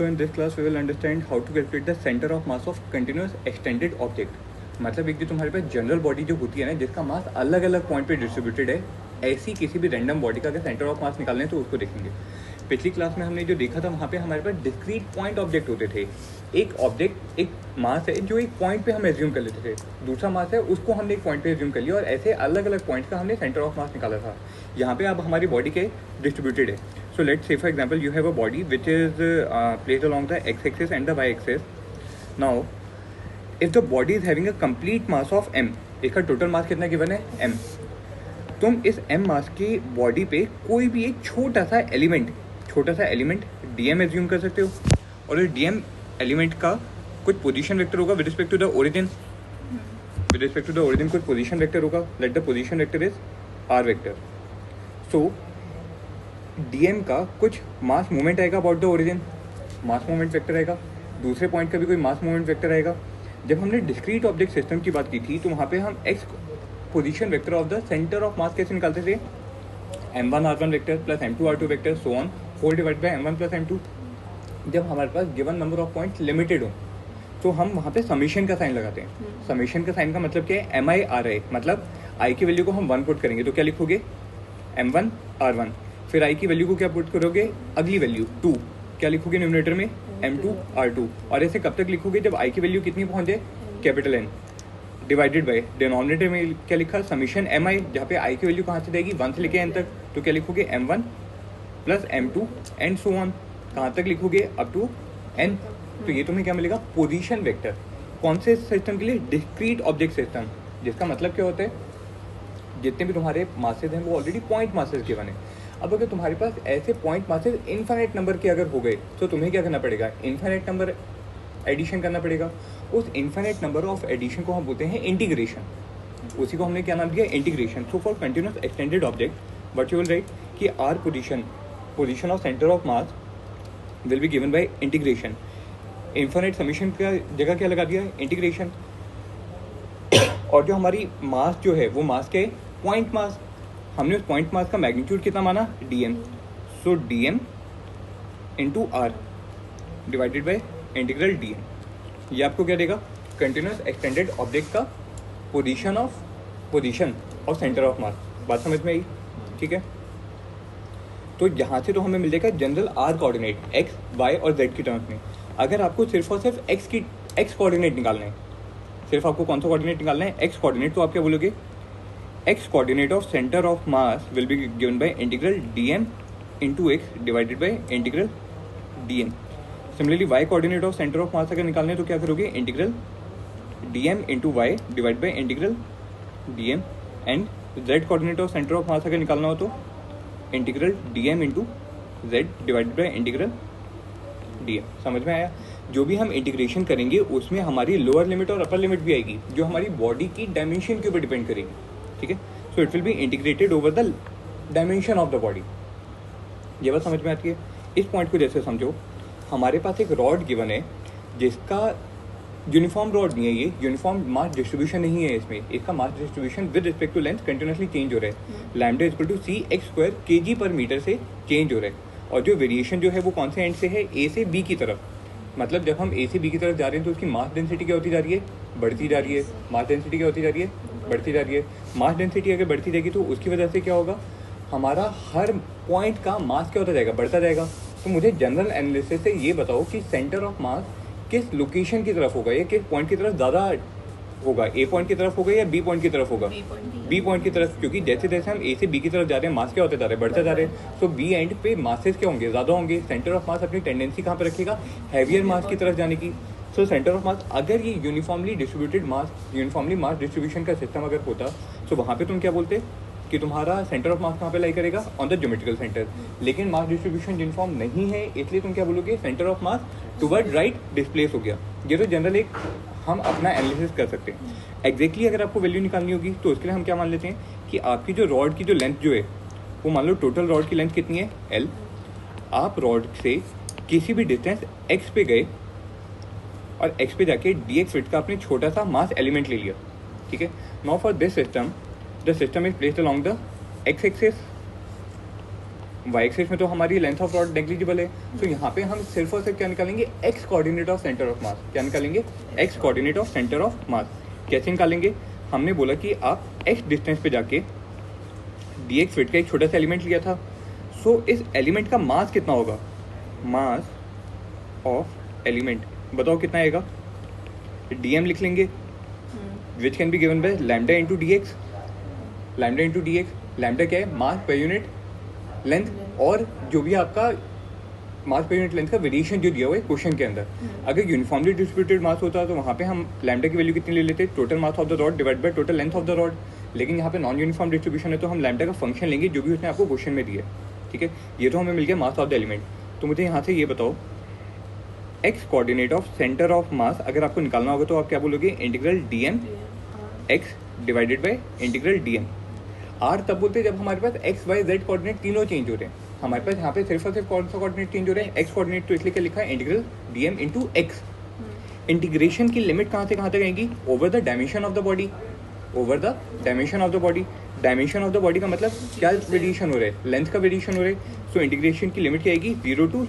So in this class we will understand how to calculate the center of mass of continuous extended object. मतलब एक जो तुम्हारे पास general body जो होती है ना, जिसका मास अलग अलग पॉइंट पे डिस्ट्रीब्यूटेड है, ऐसी किसी भी रैंडम बॉडी का अगर सेंटर ऑफ मास निकालने तो उसको देखेंगे. पिछली क्लास में हमने जो देखा था वहाँ पे हमारे पास डिस्क्रीट पॉइंट ऑब्जेक्ट होते थे. एक ऑब्जेक्ट एक मास है जो एक पॉइंट पे हम एज्यूम कर लेते थे, दूसरा मास है उसको हमने एक पॉइंट पे एज्यूम कर लिया और ऐसे अलग अलग पॉइंट का हमने सेंटर ऑफ मास निकाला था. यहाँ पे अब हमारी बॉडी के डिस्ट्रीब्यूटेड है. So let's say for example you have a body which is placed along the x-axis and the y-axis. Now if the body is having a complete mass of m, इसका total mass कितना given है m. तुम इस m मास की body पे कोई भी एक छोटा सा एलिमेंट dm एज्यूम कर सकते हो और इस dm एलिमेंट का कुछ पोजीशन वेक्टर होगा with respect to the origin. कुछ पोजीशन वेक्टर होगा. Let the position vector is r vector. So dm का कुछ मास मूवमेंट आएगा about the origin, mass movement vector आएगा. दूसरे पॉइंट का भी कोई मास मूवमेंट वेक्टर आएगा. जब हमने डिस्क्रीट ऑब्जेक्ट सिस्टम की बात की थी तो वहाँ पे हम x position vector of the centre of mass कैसे निकालते थे, m1 r1 vector plus m2 r2 vector so on whole divide by m1 plus m2. जब हमारे पास given number of points limited हो तो हम वहाँ पे समीशन का साइन लगाते हैं. समीशन का साइन का मतलब क्या है, mi ri, मतलब i की वैल्यू को हम 1 पुट करेंगे तो क्या लिखोगे m1 r1. फिर i की वैल्यू को क्या पुट करोगे, अगली वैल्यू 2, क्या लिखोगे न्यूमरेटर में m2 r2. और ऐसे कब तक लिखोगे जब i की वैल्यू कितनी पहुंचे, capital N, divided by denominator में क्या लिखा समीशन mi, जहाँ पे i की वैल्यू कहाँ से जाएगी 1 से लेके n तक, तो क्या लिखोगे m1 plus m2 and so on. कहाँ तक लिखोगे अप टू n. तो ये तुम्हें क्या मिलेगा, पोजीशन वेक्टर. कौन से सिस्टम के लिए, डिस्क्रीट ऑब्जेक्ट सिस्टम, जिसका मतलब क्या होता है जितने भी तुम्हारे मासेज हैं वो ऑलरेडी पॉइंट मासेज गिवन है. अब अगर तुम्हारे पास ऐसे पॉइंट मासेज इनफाइनाइट नंबर के अगर हो गए तो तुम्हें क्या करना पड़ेगा, इनफाइनाइट नंबर एडिशन करना पड़ेगा. उस इनफाइनाइट नंबर ऑफ एडिशन को हम बोलते हैं इंटीग्रेशन. उसी को हमने क्या नाम दिया, integration. So for continuous extended object what you will write कि R position of centre of mass will be given by integration. Infinite summation का जगह क्या लगा दिया, इंटीग्रेशन. और जो हमारी मास जो है वो मास के पॉइंट मास, हमने उस पॉइंट मास का मैग्नीट्यूड कितना माना, dm. So dm into R divided by integral dm. ये आपको क्या देगा, कंटिन्यूस एक्सटेंडेड ऑब्जेक्ट का position of centre of mass. बात समझ में आई, ठीक है. तो यहाँ से तो हमें मिल जाएगा general R coordinate x, y और z की टर्म्स में. अगर आपको सिर्फ और सिर्फ x कोऑर्डिनेट निकालना है, सिर्फ आपको कौन सा कोऑर्डिनेट निकालना है, x कोऑर्डिनेट, तो आप क्या बोलोगे, x coordinate of center of mass will be given by integral dm into x divided by integral dm. Similarly y coordinate of center of mass अगर निकालने तो क्या करोगे, integral dm into y divided by integral dm. and z coordinate of center of mass अगर निकालना हो तो integral dm into z divided by integral dm. समझ में आया. जो भी हम इंटीग्रेशन करेंगे उसमें हमारी लोअर लिमिट और अपर लिमिट भी आएगी जो हमारी बॉडी की डायमेंशन के ऊपर डिपेंड करेगी, ठीक है. सो it will be integrated over the dimension of the body. ये बात समझ में आती है. इस पॉइंट को जैसे समझो, हमारे पास एक रॉड गिवन है जिसका यूनिफॉर्म रॉड नहीं है, ये यूनिफॉर्म मास डिस्ट्रीब्यूशन नहीं है. इसका mass distribution with respect to length continuously change हो रहा है. Lambda equal to C X square kg पर मीटर से चेंज हो रहा है. और जो वेरिएशन जो है वो कौन से एंड से है, ए से बी की तरफ. मतलब जब हम ए से बी की तरफ जा रहे हैं तो उसकी मास डेंसिटी क्या होती जा रही है, बढ़ती जा रही है. मास डेंसिटी क्या होती जा रही है, बढ़ती जा रही है. मास डेंसिटी अगर बढ़ती जाएगी तो उसकी वजह से क्या होगा, हमारा हर पॉइंट का मास क्या होता जाएगा, बढ़ता जाएगा. तो मुझे जनरल एनालिसिस से ये बताओ कि सेंटर ऑफ मास किस लोकेशन की तरफ होगा या किस पॉइंट की तरफ ज़्यादा होगा, ए पॉइंट की तरफ होगा या बी पॉइंट की तरफ होगा, बी पॉइंट की तरफ. क्योंकि जैसे जैसे हम ए से बी की तरफ जा रहे हैं मास क्या होते जा रहे हैं, बढ़ते जा रहे हैं. तो बी एंड पे मासेस क्या होंगे, ज़्यादा होंगे. सेंटर ऑफ मास अपनी टेंडेंसी कहाँ पर रखेगा, हैवियर मास की तरफ जाने की. सो सेंटर ऑफ मास, अगर ये यूनिफॉर्मली मास डिस्ट्रीब्यूशन का सिस्टम अगर होता तो वहाँ पे तुम क्या बोलते कि तुम्हारा सेंटर ऑफ मास कहाँ पे लाई करेगा, ऑन द ज्योमेट्रिकल सेंटर. लेकिन मास डिस्ट्रीब्यूशन यूनिफॉर्म नहीं है इसलिए तुम क्या बोलोगे, centre of mass toward right displace हो गया. ये तो जनरल एक हम अपना एनालिसिस कर सकते हैं. एग्जैक्टली अगर आपको वैल्यू निकालनी होगी तो उसके लिए हम क्या मान लेते हैं कि आपकी जो रॉड की जो लेंथ जो है वो मान लो टोटल रॉड की लेंथ कितनी है, l. आप रॉड से किसी भी डिस्टेंस x पे गए और x पे जाके dx विड्थ का आपने छोटा सा मास एलिमेंट ले लिया, ठीक है. Now for this system the system is placed along the x axis Y axis में तो हमारी लेंथ ऑफ रॉड नेग्लिजिबल है, तो यहाँ पे हम सिर्फ और सिर्फ क्या निकालेंगे, x coordinate of centre of mass. क्या निकालेंगे, x coordinate of centre of mass. कैसे निकालेंगे, हमने बोला कि आप एक्स डिस्टेंस पे जाके डी एक्स वेट का एक छोटा सा एलिमेंट लिया था, सो इस एलिमेंट का मास कितना होगा, मास ऑफ एलिमेंट बताओ कितना आएगा, डी एम लिख लेंगे, which can be given by lambda into D x. Lambda into D x, lambda क्या है, मास पर यूनिट लेंथ, और जो भी आपका मास पर यूनिट लेंथ का वेरिएशन जो दिया हुआ है क्वेश्चन के अंदर। अगर यूनिफॉर्मली डिस्ट्रीब्यूटेड मास होता तो वहाँ पे हम लैम्डा की वैल्यू कितनी ले लेते, total mass of the rod divide by total length of the rod. लेकिन यहाँ पे नॉन यूनिफॉर्म डिस्ट्रीब्यूशन है तो हम लैम्डा का फंक्शन लेंगे जो भी उसने आपको क्वेश्चन में दिया है। ठीक है, ये तो हमें मिल गया मास ऑफ द एलिमेंट। तो मुझे यहाँ से ये बताओ, X coordinate of centre of mass अगर आपको निकालना होगा तो आप क्या बोलोगे, integral D M X divided by integral D M. R तब बोलते हैं जब हमारे पास एक्स वाई जेड कोऑर्डिनेट तीनों चेंज हो रहे हैं। हमारे पास यहाँ पे सिर्फ और सिर्फ कौन सा कोऑर्डिनेट चेंज हो रहे हैं, एक्स कोऑर्डिनेट, तो इसलिए क्या लिखा है, integral D M into X. Integration की लिमिट कहाँ से कहाँ तक आएगी, over the dimension of the body, over the dimension of the body. Dimension of the body का मतलब क्या वेरिएशन हो रहा है, लेंथ का वेरिएशन हो रहा है। सो इंटीग्रेशन की लिमिट क्या आएगी, 0 टू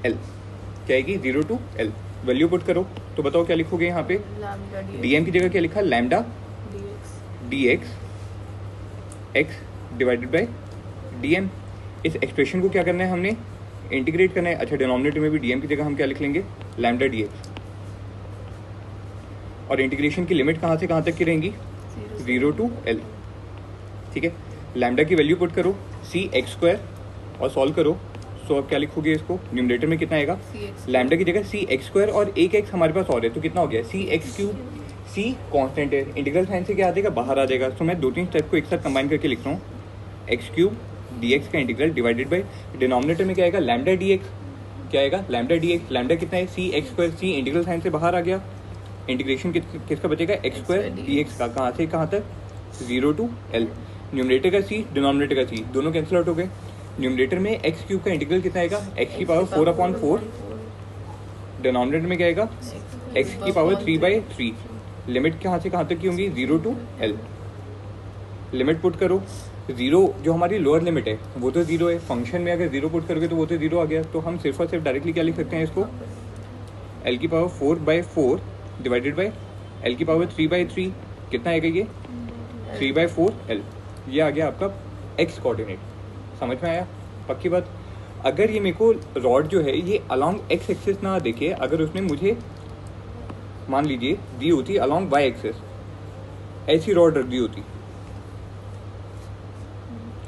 एल। क्या आएगी, 0 टू एल। वैल्यू पुट करो तो बताओ क्या लिखोगे यहाँ पे, डी एम की जगह क्या लिखा, lambda D X X divided by D M. इस एक्सप्रेशन को क्या करना है, हमने इंटीग्रेट करना है। अच्छा, डिनोमिनेटर में भी डी एम की जगह हम क्या लिख लेंगे, लैम्डा डी एक्स। और इंटीग्रेशन की लिमिट कहाँ से कहाँ तक की रहेंगी, 0 टू एल। ठीक है, लैम्डा की वैल्यू पुट करो, सी एक्स स्क्वायर, और सॉल्व करो। सो अब क्या लिखोगे इसको, न्यूमरेटर में कितना आएगा, लैम्डा की जगह सी एक्स स्क्वायर और एक एक्स हमारे पास और है तो कितना हो गया, सी एक्स क्यूब। सी कांस्टेंट है, इंटीग्रल साइन से क्या आ जाएगा, बाहर आ जाएगा। तो मैं 2-3 स्टेप को एक साथ कंबाइन करके लिख रहा हूँ, एक्स क्यूब डी एक्स का इंटीग्रल डिवाइडेड बाई डिनोमिनेटर में क्या आएगा, लैम्डा डी एक्स। क्या आएगा, लैम्डा डी एक्स। लैम्डा कितना है, सी एक्स स्क्वायर। सी इंटीग्रल साइन से बाहर आ गया, इंटीग्रेशन किसका बचेगा, एक्स स्क्वायर डी एक्स का। कहाँ से कहाँ तक, 0 टू एल। न्यूमरेटर का सी, डिनोमिनेटर का सी, दोनों कैंसिल आउट हो गए। न्यूमरेटर में एक्स क्यूब का इंटीग्रल कितना आएगा, एक्स की पावर 4/4। डिनोमिनेटर में क्या आएगा, एक्स की पावर 3/3। लिमिट कहाँ से कहाँ तक की होंगी, 0 टू एल। लिमिट पुट करो, 0 जो हमारी लोअर लिमिट है वो तो 0 है, फंक्शन में अगर 0 पुट करोगे तो वो तो 0 आ गया। तो हम सिर्फ और सिर्फ डायरेक्टली क्या लिख सकते हैं इसको, एल की पावर 4/4 डिवाइडेड बाई एल की पावर 3/3। कितना आएगा ये, 3/4 एल। ये आ गया आपका एक्स कोऑर्डिनेट। समझ में आया, पक्की बात। अगर ये मेरे को रॉड जो है ये अलॉन्ग एक्स एक्सिस ना देखे, अगर उसने मुझे मान लीजिए दी होती अलॉन्ग वाई एक्सिस, ऐसी रॉड रख दी होती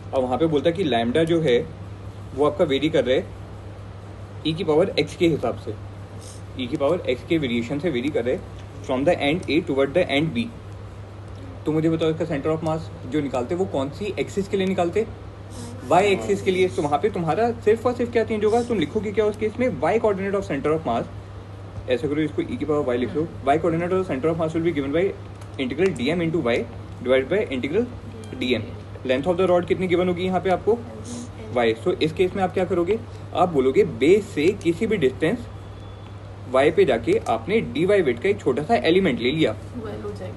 और वहाँ पे बोलता कि लैम्डा जो है वो आपका वेरी कर रहा है ई की पावर एक्स के हिसाब से, ई की पावर एक्स के वेरिएशन से वेरी कर रहे from the end A toward the end B. तो मुझे बताओ इसका सेंटर ऑफ मास जो निकालते वो कौन सी एक्सिस के लिए निकालते, वाई एक्सिस के लिए। तो वहाँ पे तुम्हारा सिर्फ और सिर्फ क्या चेंज होगा, तुम लिखोगे क्या उस केस में, Y coordinate of centre of mass. ऐसे करो, इसको ई की पावर वाई लिख लो, Y coordinate of centre of mass will be given by integral D M into Y divide by integral D M. Length of the rod कितनी given होगी यहाँ पे आपको, वाई। सो इस केस में आप क्या करोगे, आप बोलोगे बेस से किसी भी डिस्टेंस वाई पे जाके आपने डी वाई वेट का एक छोटा सा एलिमेंट ले लिया,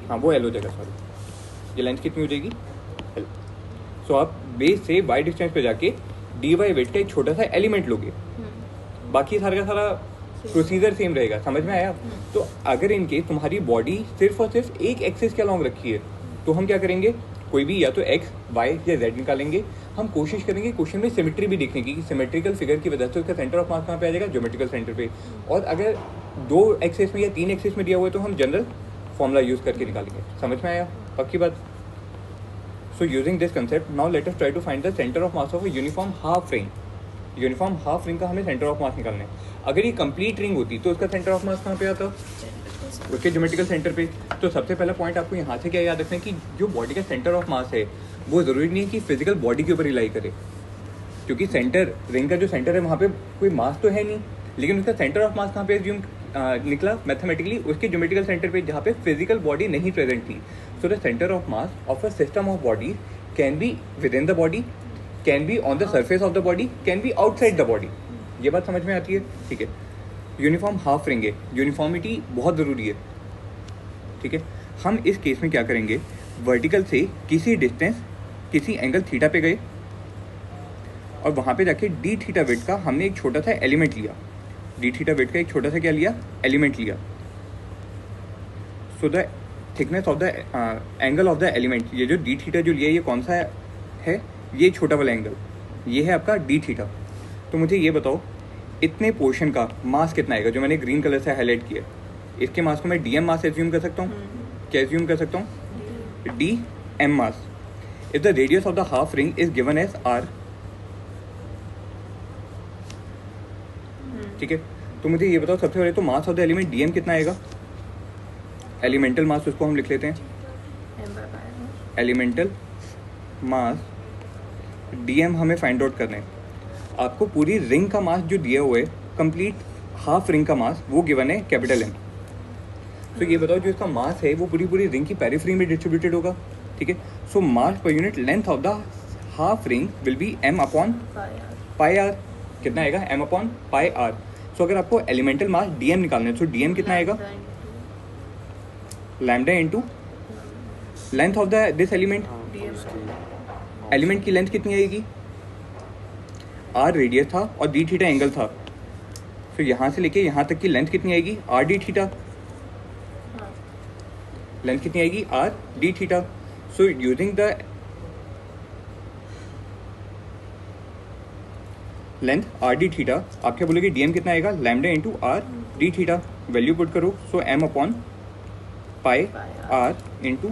हाँ वो एल हो जाएगा, सॉरी ये लेंथ कितनी हो जाएगी, एल। सो आप बेस से वाई डिस्टेंस पे जाके डी वाई वेट का एक छोटा सा एलिमेंट लोगे, बाकी सारा का सारा प्रोसीजर सेम रहेगा। समझ में आया। तो अगर इनके तुम्हारी बॉडी सिर्फ और सिर्फ एक एक्सिस के अलॉन्ग रखी है तो हम क्या करेंगे, कोई भी या तो एक्स वाई या जेड निकालेंगे। हम कोशिश करेंगे क्वेश्चन में सिमेट्री भी देखने की कि सिमेट्रिकल फिगर की वजह से उसका सेंटर ऑफ मास कहाँ पे आ जाएगा, ज्योमेट्रिकल सेंटर पे। और अगर 2 एक्सिस में या 3 एक्सिस में दिया हुआ है तो हम जनरल फॉर्मूला यूज करके निकालेंगे। समझ में आया, पक्की बात। So using this concept now let us try to find the centre of mass of a uniform half ring. Uniform half ring का हमें सेंटर ऑफ मास निकालना है। अगर ये कंप्लीट रिंग होती तो उसका सेंटर ऑफ मास कहाँ पे आता, उसके ज्योमेट्रिकल सेंटर पे। तो सबसे पहला पॉइंट आपको यहाँ से क्या याद रखना है कि जो बॉडी का सेंटर ऑफ मास है वो ज़रूरी नहीं है कि फिजिकल बॉडी के ऊपर रिलाई करे, क्योंकि सेंटर रिंग का जो सेंटर है वहाँ पे कोई मास तो है नहीं, लेकिन उसका सेंटर ऑफ मास कहाँ पे एज्यूम निकला मैथमेटिकली, उसके ज्योमेट्रिकल सेंटर पे जहाँ पे फिजिकल बॉडी नहीं प्रेजेंट थी। So the centre of mass of a system of body can be with in the body, can be on the surface of the body, can be outside the body. ये बात समझ में आती है, ठीक है। यूनिफॉर्म हाफ रिंग है, uniformity बहुत ज़रूरी है, ठीक है। हम इस केस में क्या करेंगे, वर्टिकल से किसी डिस्टेंस किसी एंगल थीटा पे गए, और वहाँ पे जाके डी थीटा वेट का हमने एक छोटा सा एलिमेंट लिया, डी थीटा वेट का एक छोटा सा क्या लिया, एलिमेंट लिया। So the thickness of the angle of the element, ये जो डी थीटा जो लिया ये कौन सा है, ये छोटा वाला एंगल, ये है आपका डी थीटा। तो मुझे ये बताओ इतने पोर्शन का मास कितना आएगा जो मैंने ग्रीन कलर से हाईलाइट किया। इसके मास को मैं डी एम मास एज्यूम कर सकता हूँ, क्या एज्यूम कर सकता हूँ, D M mass. If the radius of the half ring is given as R, ठीक है। तो मुझे ये बताओ सबसे पहले तो mass of the element D M कितना आएगा, एलिमेंटल मास उसको हम लिख लेते हैं, एलिमेंटल मास डी एम हमें फाइंड आउट करना है। आपको पूरी रिंग का मास जो दिया हुआ है, कंप्लीट हाफ रिंग का मास वो गिवन है कैपिटल एम। तो ये बताओ जो इसका मास है वो पूरी रिंग की पेरिफेरी में डिस्ट्रीब्यूटेड होगा, ठीक है। So mass per unit length of the half ring will be M upon pi R. कितना आएगा, M upon pi R. So अगर आपको एलिमेंटल मास डी एम निकालना है तो डी एम कितना आएगा, lambda into length of the this element. Element की लेंथ कितनी आएगी, आर रेडियस था और डी थीटा एंगल था। तो यहाँ से लेके यहाँ तक की लेंथ कितनी आएगी, आर डी थीटा। लेंथ कितनी आएगी, R D theta. So using the length R D theta आप क्या बोलोगे, डी एम कितना आएगा, lambda into R D theta. Value put करो, so M upon pi are into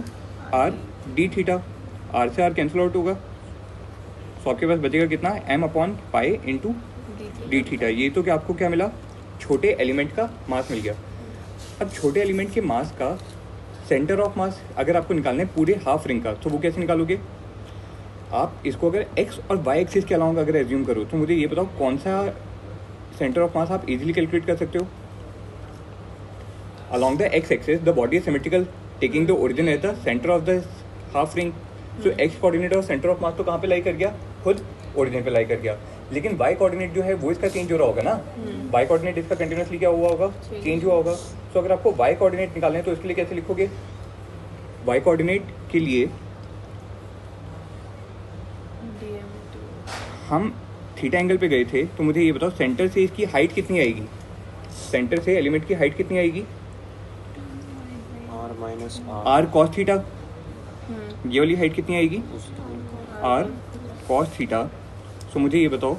R D theta. R से R cancel out होगा, so आपके पास बचेगा कितना, M upon pi into D theta. ये तो क्या आपको क्या मिला, छोटे एलिमेंट का मास मिल गया। अब छोटे एलिमेंट के मास का सेंटर ऑफ मास अगर आपको निकालना है पूरे हाफ रिंग का, तो वो कैसे निकालोगे आप, इसको अगर एक्स और वाई एक्सिस के अलावा अगर एज्यूम करो तो मुझे ये बताओ कौन सा सेंटर ऑफ मास आप इजीली कैलकुलेट कर सकते हो। Along the x axis the body is symmetrical taking the origin at the centre of the half ring. So x coordinate और सेंटर ऑफ मास तो कहाँ पे लाई कर गया, खुद ओरिजिन पे लाई कर गया। लेकिन वाई कोऑर्डिनेट जो है वो इसका चेंज हो रहा होगा ना, वाई कोऑर्डिनेट इसका कंटिन्यूसली क्या हुआ होगा, चेंज हुआ होगा। सो अगर आपको वाई कोऑर्डिनेट निकालना है तो इसके लिए कैसे लिखोगे, वाई कोऑर्डिनेट के लिए हम थीटा एंगल पे गए थे। तो मुझे ये बताओ सेंटर से इसकी हाइट कितनी आएगी, सेंटर से एलिमेंट की हाइट कितनी आएगी, R minus R cos theta. ये वाली हाइट कितनी आएगी, आर कॉस थीटा। सो मुझे ये बताओ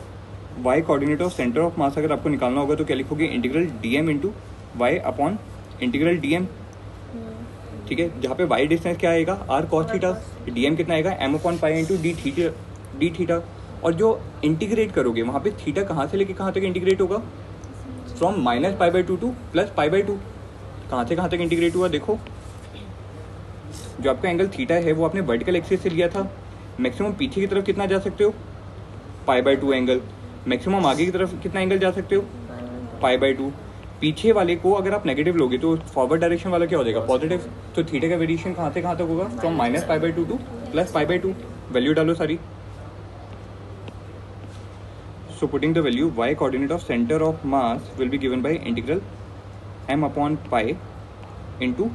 Y coordinate of centre of mass अगर आपको निकालना होगा तो क्या लिखोगे, integral D M into Y upon integral D M, ठीक है। जहाँ पे वाई डिस्टेंस क्या आएगा, R cos theta, D M कितना आएगा, M upon pi into D theta. और जो इंटीग्रेट करोगे वहाँ पे थीटा कहाँ से लेके कहाँ तक इंटीग्रेट होगा, from minus pi by two to plus pi by to. कहाँ से कहाँ तक इंटीग्रेट हुआ, देखो जो आपका एंगल थीटा है वो आपने वर्टिकल एक्सिस से लिया था, मैक्सिमम पीछे की तरफ कितना जा सकते हो, पाई बाई टू एंगल। मैक्सिमम आगे की तरफ कितना एंगल जा सकते हो, पाई बाई टू। पीछे वाले को अगर आप नेगेटिव लोगे तो फॉरवर्ड डायरेक्शन वाला क्या हो जाएगा, पॉजिटिव। तो थीटा का वेरिएशन कहाँ से कहाँ तक होगा, from minus pi by two to plus pi by to. Value डालो सारी। So putting the value y coordinate of center of mass will be given by integral m upon pi into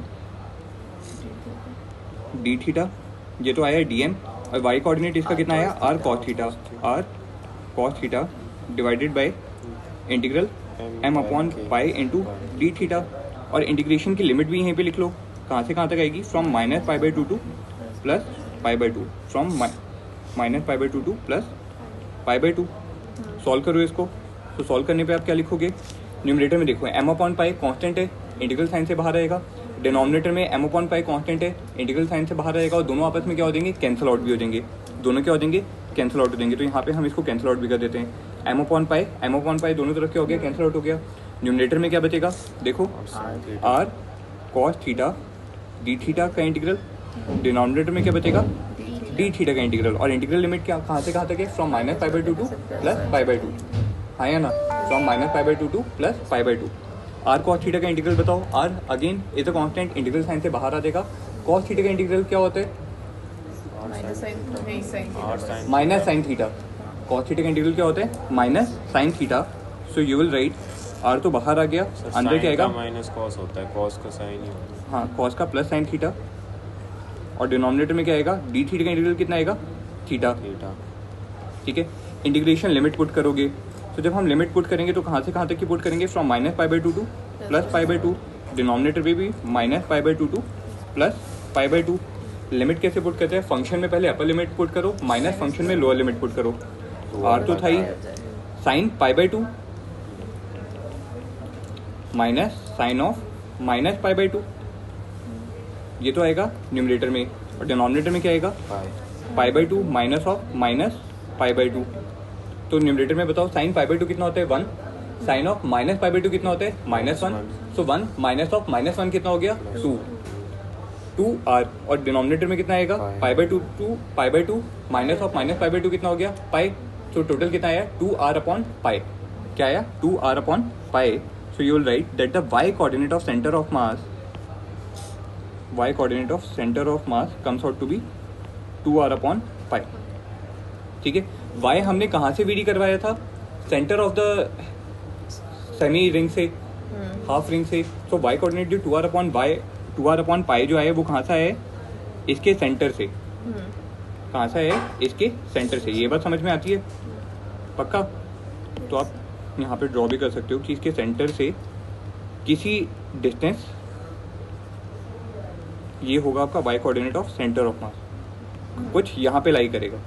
d theta। ये तो आया dm और y coordinate इसका कितना आया, r cos theta, r cos theta divided by integral m upon pi into d theta। और integration की limit भी यहीं पे लिख लो, कहाँ से कहाँ तक आएगी, from minus pi by two to plus pi by to, from minus pi by two to plus pi by to. Solve करो इसको, तो सॉल्व करने पे आप क्या लिखोगे, न्यूमरेटर में देखो एम अपॉन पाई कॉन्स्टेंट है, इंटीग्रल साइन से बाहर आएगा। डिनोमिनेटर में एम अपॉन पाई कॉन्स्टेंट है, इंटीग्रल साइन से बाहर आएगा। और दोनों आपस में क्या हो जाएंगे, कैंसिल आउट भी हो जाएंगे। दोनों क्या हो जाएंगे, कैंसिल आउट हो जाएंगे। तो यहाँ पे हम इसको कैंसिल आउट भी कर देते हैं। एम अपॉन पाई दोनों तरफ क्या हो गया, कैंसिल आउट हो गया। न्यूमरेटर में क्या बचेगा, देखो R cos theta D theta का इंटीग्रल। डिनोमिनेटर में क्या बचेगा, डी थीटा का इंटीग्रल। और इंटीग्रल लिमिट क्या कहाँ से कहाँ तक है, from minus pi by two to plus pi by two, हाँ या ना, from minus pi by two to plus pi by two. R cos theta का इंटीग्रल बताओ, R again is a constant, integral sign से बाहर आ जाएगा। Cos theta का integral क्या होता है, minus sine theta. Cos theta का इंटीग्रल क्या होता है, minus sine theta. So you will write, R तो बाहर आ गया, अंदर क्या आएगा, माइनस कॉस होता है, कॉस का साइन ही होता है। हाँ, कॉस का प्लस साइन थीटा। और डिनोमिनेटर में क्या आएगा, डी थीटा का इंटीग्रल कितना आएगा, थीटा। थीटा, ठीक है। इंटीग्रेशन लिमिट पुट करोगे, तो जब हम लिमिट पुट करेंगे तो कहाँ से कहाँ तक की पुट करेंगे, फ्रॉम -π/2 टू +π/2, डिनोमिनेटर पे भी -π/2 टू +π/2। लिमिट कैसे पुट करते हैं, फंक्शन में पहले अपर लिमिट पुट करो, माइनस फंक्शन में लोअर लिमिट पुट करो। आर तो था ही साइन π/2 माइनस साइन ऑफ -π/2, ये तो आएगा न्यूमरेटर में, और डिनोमिनेटर में क्या आएगा, π/2 माइनस ऑफ -π/2। तो न्यूमरेटर में बताओ साइन π/2 कितना होता है, 1, साइन ऑफ -π/2 कितना होता है, -1, सो 1 माइनस ऑफ -1 कितना हो गया, 2r, और डिनोमिनेटर में कितना आएगा, π/2 टू π/2 माइनस ऑफ -π/2 कितना हो गया, पाई। तो टोटल कितना आया, 2r/π, क्या आया, 2r/π। So you will write that the y coordinate of centre of mass comes out to be 2r/π। ठीक है, y हमने कहाँ से वीडी करवाया था, centre of the semi ring से, हाफ रिंग से। तो y कोऑर्डिनेट जो 2r/π जो है वो कहाँ से आया है, इसके सेंटर से। कहाँ से है, इसके सेंटर से। ये बात समझ में आती है पक्का। तो आप यहाँ पे ड्रॉ भी कर सकते हो कि इसके सेंटर से किसी डिस्टेंस, ये होगा आपका y coordinate of centre of मास, कुछ यहाँ पे लाई करेगा।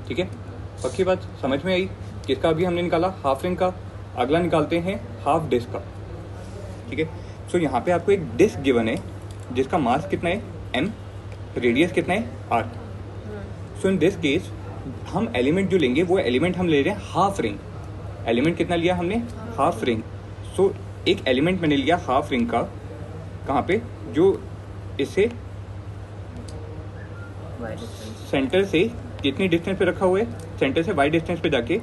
ठीक है, पक्की बात समझ में आई। किसका अभी हमने निकाला, हाफ रिंग का। अगला निकालते हैं हाफ डिस्क का। ठीक है, सो यहाँ पे आपको एक डिस्क गिवन है जिसका मास कितना है, m, रेडियस कितना है, r। So in this case हम एलिमेंट जो लेंगे वो एलिमेंट हम ले रहे हैं हाफ रिंग। एलिमेंट कितना लिया हमने, हाफ रिंग। सो एक एलिमेंट मैंने लिया हाफ रिंग का, कहाँ पे, जो इससे सेंटर से कितनी डिस्टेंस पे रखा हुआ है, सेंटर से y डिस्टेंस पे जाके,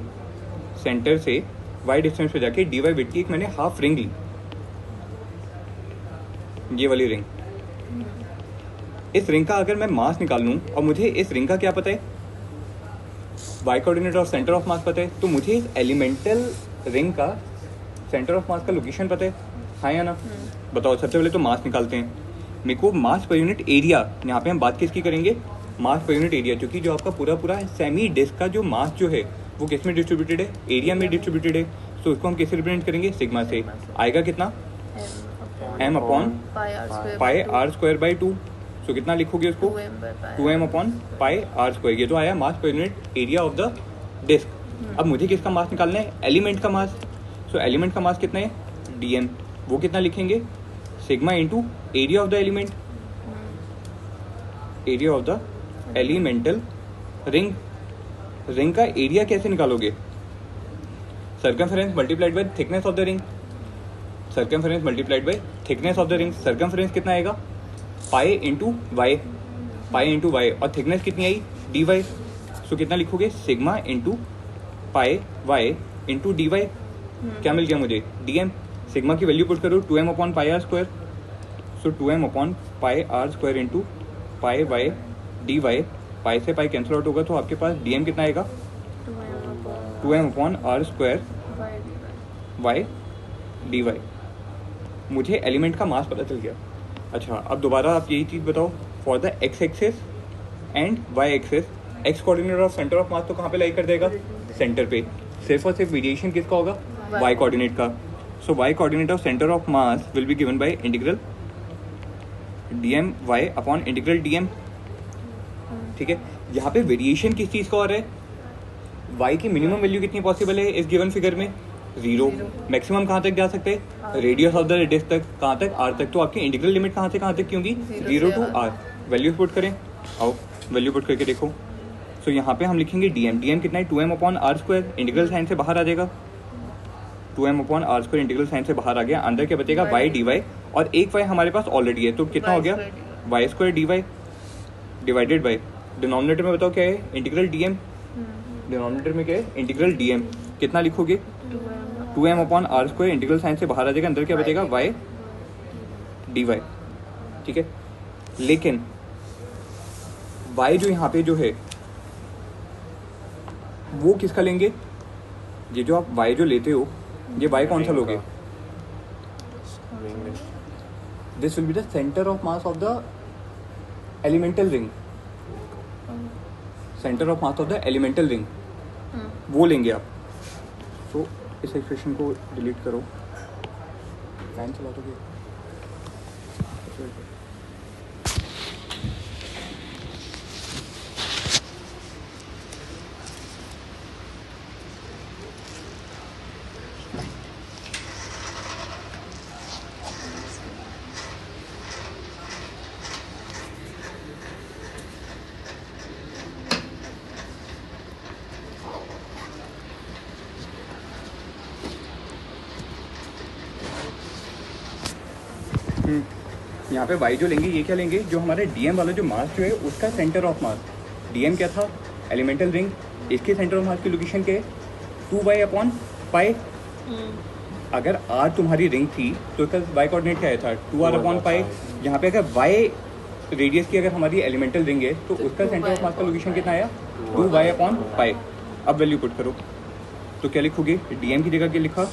सेंटर से y डिस्टेंस पे जाके dy विथ की एक मैंने हाफ रिंग ली, ये वाली रिंग। इस रिंग का अगर मैं मास निकाल लूं और मुझे इस रिंग का क्या पता है, y कोऑर्डिनेट और सेंटर ऑफ मास पता है, तो मुझे इस एलिमेंटल रिंग का सेंटर ऑफ मास का लोकेशन पता है, हाँ या ना। बताओ, सबसे पहले तो मास निकालते हैं। मेरे को मास पर यूनिट एरिया, यहाँ पे हम बात किसकी करेंगे, मास पर यूनिट एरिया, क्योंकि जो आपका पूरा सेमी डिस्क का जो मास जो है वो किस में डिस्ट्रीब्यूटेड है, एरिया में डिस्ट्रीब्यूटेड है। तो उसको हम कैसे रिप्रेजेंट करेंगे, सिग्मा से। आएगा कितना, m/πr²/2। सो कितना लिखोगे उसको, 2m/πr²। ये तो आया mass per unit area of the disc. अब मुझे किसका मास निकालना है, एलिमेंट का मास। सो एलिमेंट का मास कितना है, dm। वो कितना लिखेंगे, sigma into area of the element, area of the elemental ring. Ring का एरिया कैसे निकालोगे, circumference multiplied by thickness of the ring. Circumference multiplied by thickness of the ring. Circumference कितना आएगा, पाई इंटू वाई, और thickness कितनी आई, dy। So कितना लिखोगे, sigma into pi Y into dy। क्या मिल गया मुझे, dm। सिग्मा की वैल्यू पुट करो, 2m/πr²। So 2m/πr² into pi Y dy। पाई से पाई कैंसिल आउट होगा, तो आपके पास dm कितना आएगा, 2m/r² y dy। मुझे एलिमेंट का मास पता चल गया। अच्छा, अब दोबारा आप यही चीज़ बताओ, for the x axes and y axes, x coordinate of centre of mass तो कहाँ पे लाई कर देगा, सेंटर पे। सिर्फ और सिर्फ वेरिएशन किसका होगा, y कोऑर्डिनेट का। सो y coordinate of centre of mass will be given by integral dm y upon integral dm। ठीक है, यहाँ पे वेरिएशन किस चीज़ का हो रहा है, y की मिनिमम वैल्यू कितनी पॉसिबल है इस गिवन फिगर में, 0। मैक्सिमम कहाँ तक जा सकते हैं, रेडियस ऑफ द डिस्क तक, कहाँ तक, r तक। तो आपकी इंटीग्रल लिमिट कहाँ से कहाँ तक की होगी, 0 टू r। वैल्यू पुट करें, आओ वैल्यू पुट करके देखो। सो यहाँ पे हम लिखेंगे dm कितना है, 2m/r²। इंटीग्रल साइन से बाहर आ जाएगा, 2m/r²। इंटीग्रल साइन से बाहर आ गया, अंदर क्या बचेगा, y dy। और एक y हमारे पास ऑलरेडी है, तो कितना हो गया, y² dy divided by, denominator में बताओ क्या है, इंटीग्रल dm। डिनोमिनेटर में क्या है, इंटीग्रल dm। कितना लिखोगे, 2m/r²। इंटीग्रल साइन से बाहर आ जाएगा, अंदर क्या बचेगा, y dy। ठीक है, लेकिन y जो यहाँ पे जो है वो किसका लेंगे, ये जो आप y जो लेते हो, ये y कौन सा लोगे, this will be the centre of mass of the elemental ring. Centre of mass of the elemental ring, वो लेंगे आप। तो इस एक्सप्रेशन को डिलीट करो, फैन चला दोगे। यहाँ पे y जो लेंगे, ये क्या लेंगे, जो हमारे डीएम वाला जो मास जो है उसका सेंटर ऑफ मास। डीएम क्या था, एलिमेंटल रिंग, इसके सेंटर ऑफ मास की लोकेशन क्या है, 2y अपॉन पाई। अगर r तुम्हारी रिंग थी तो इसका y कोऑर्डिनेट क्या आया था, 2r अपॉन पाई। यहाँ पे अगर y रेडियस की अगर हमारी एलिमेंटल रिंग है तो उसका सेंटर ऑफ मास का लोकेशन कितना आया, 2y अपॉन पाई। अब वैल्यू पुट करो तो क्या लिखोगे, डीएम की जगह क्या लिखा,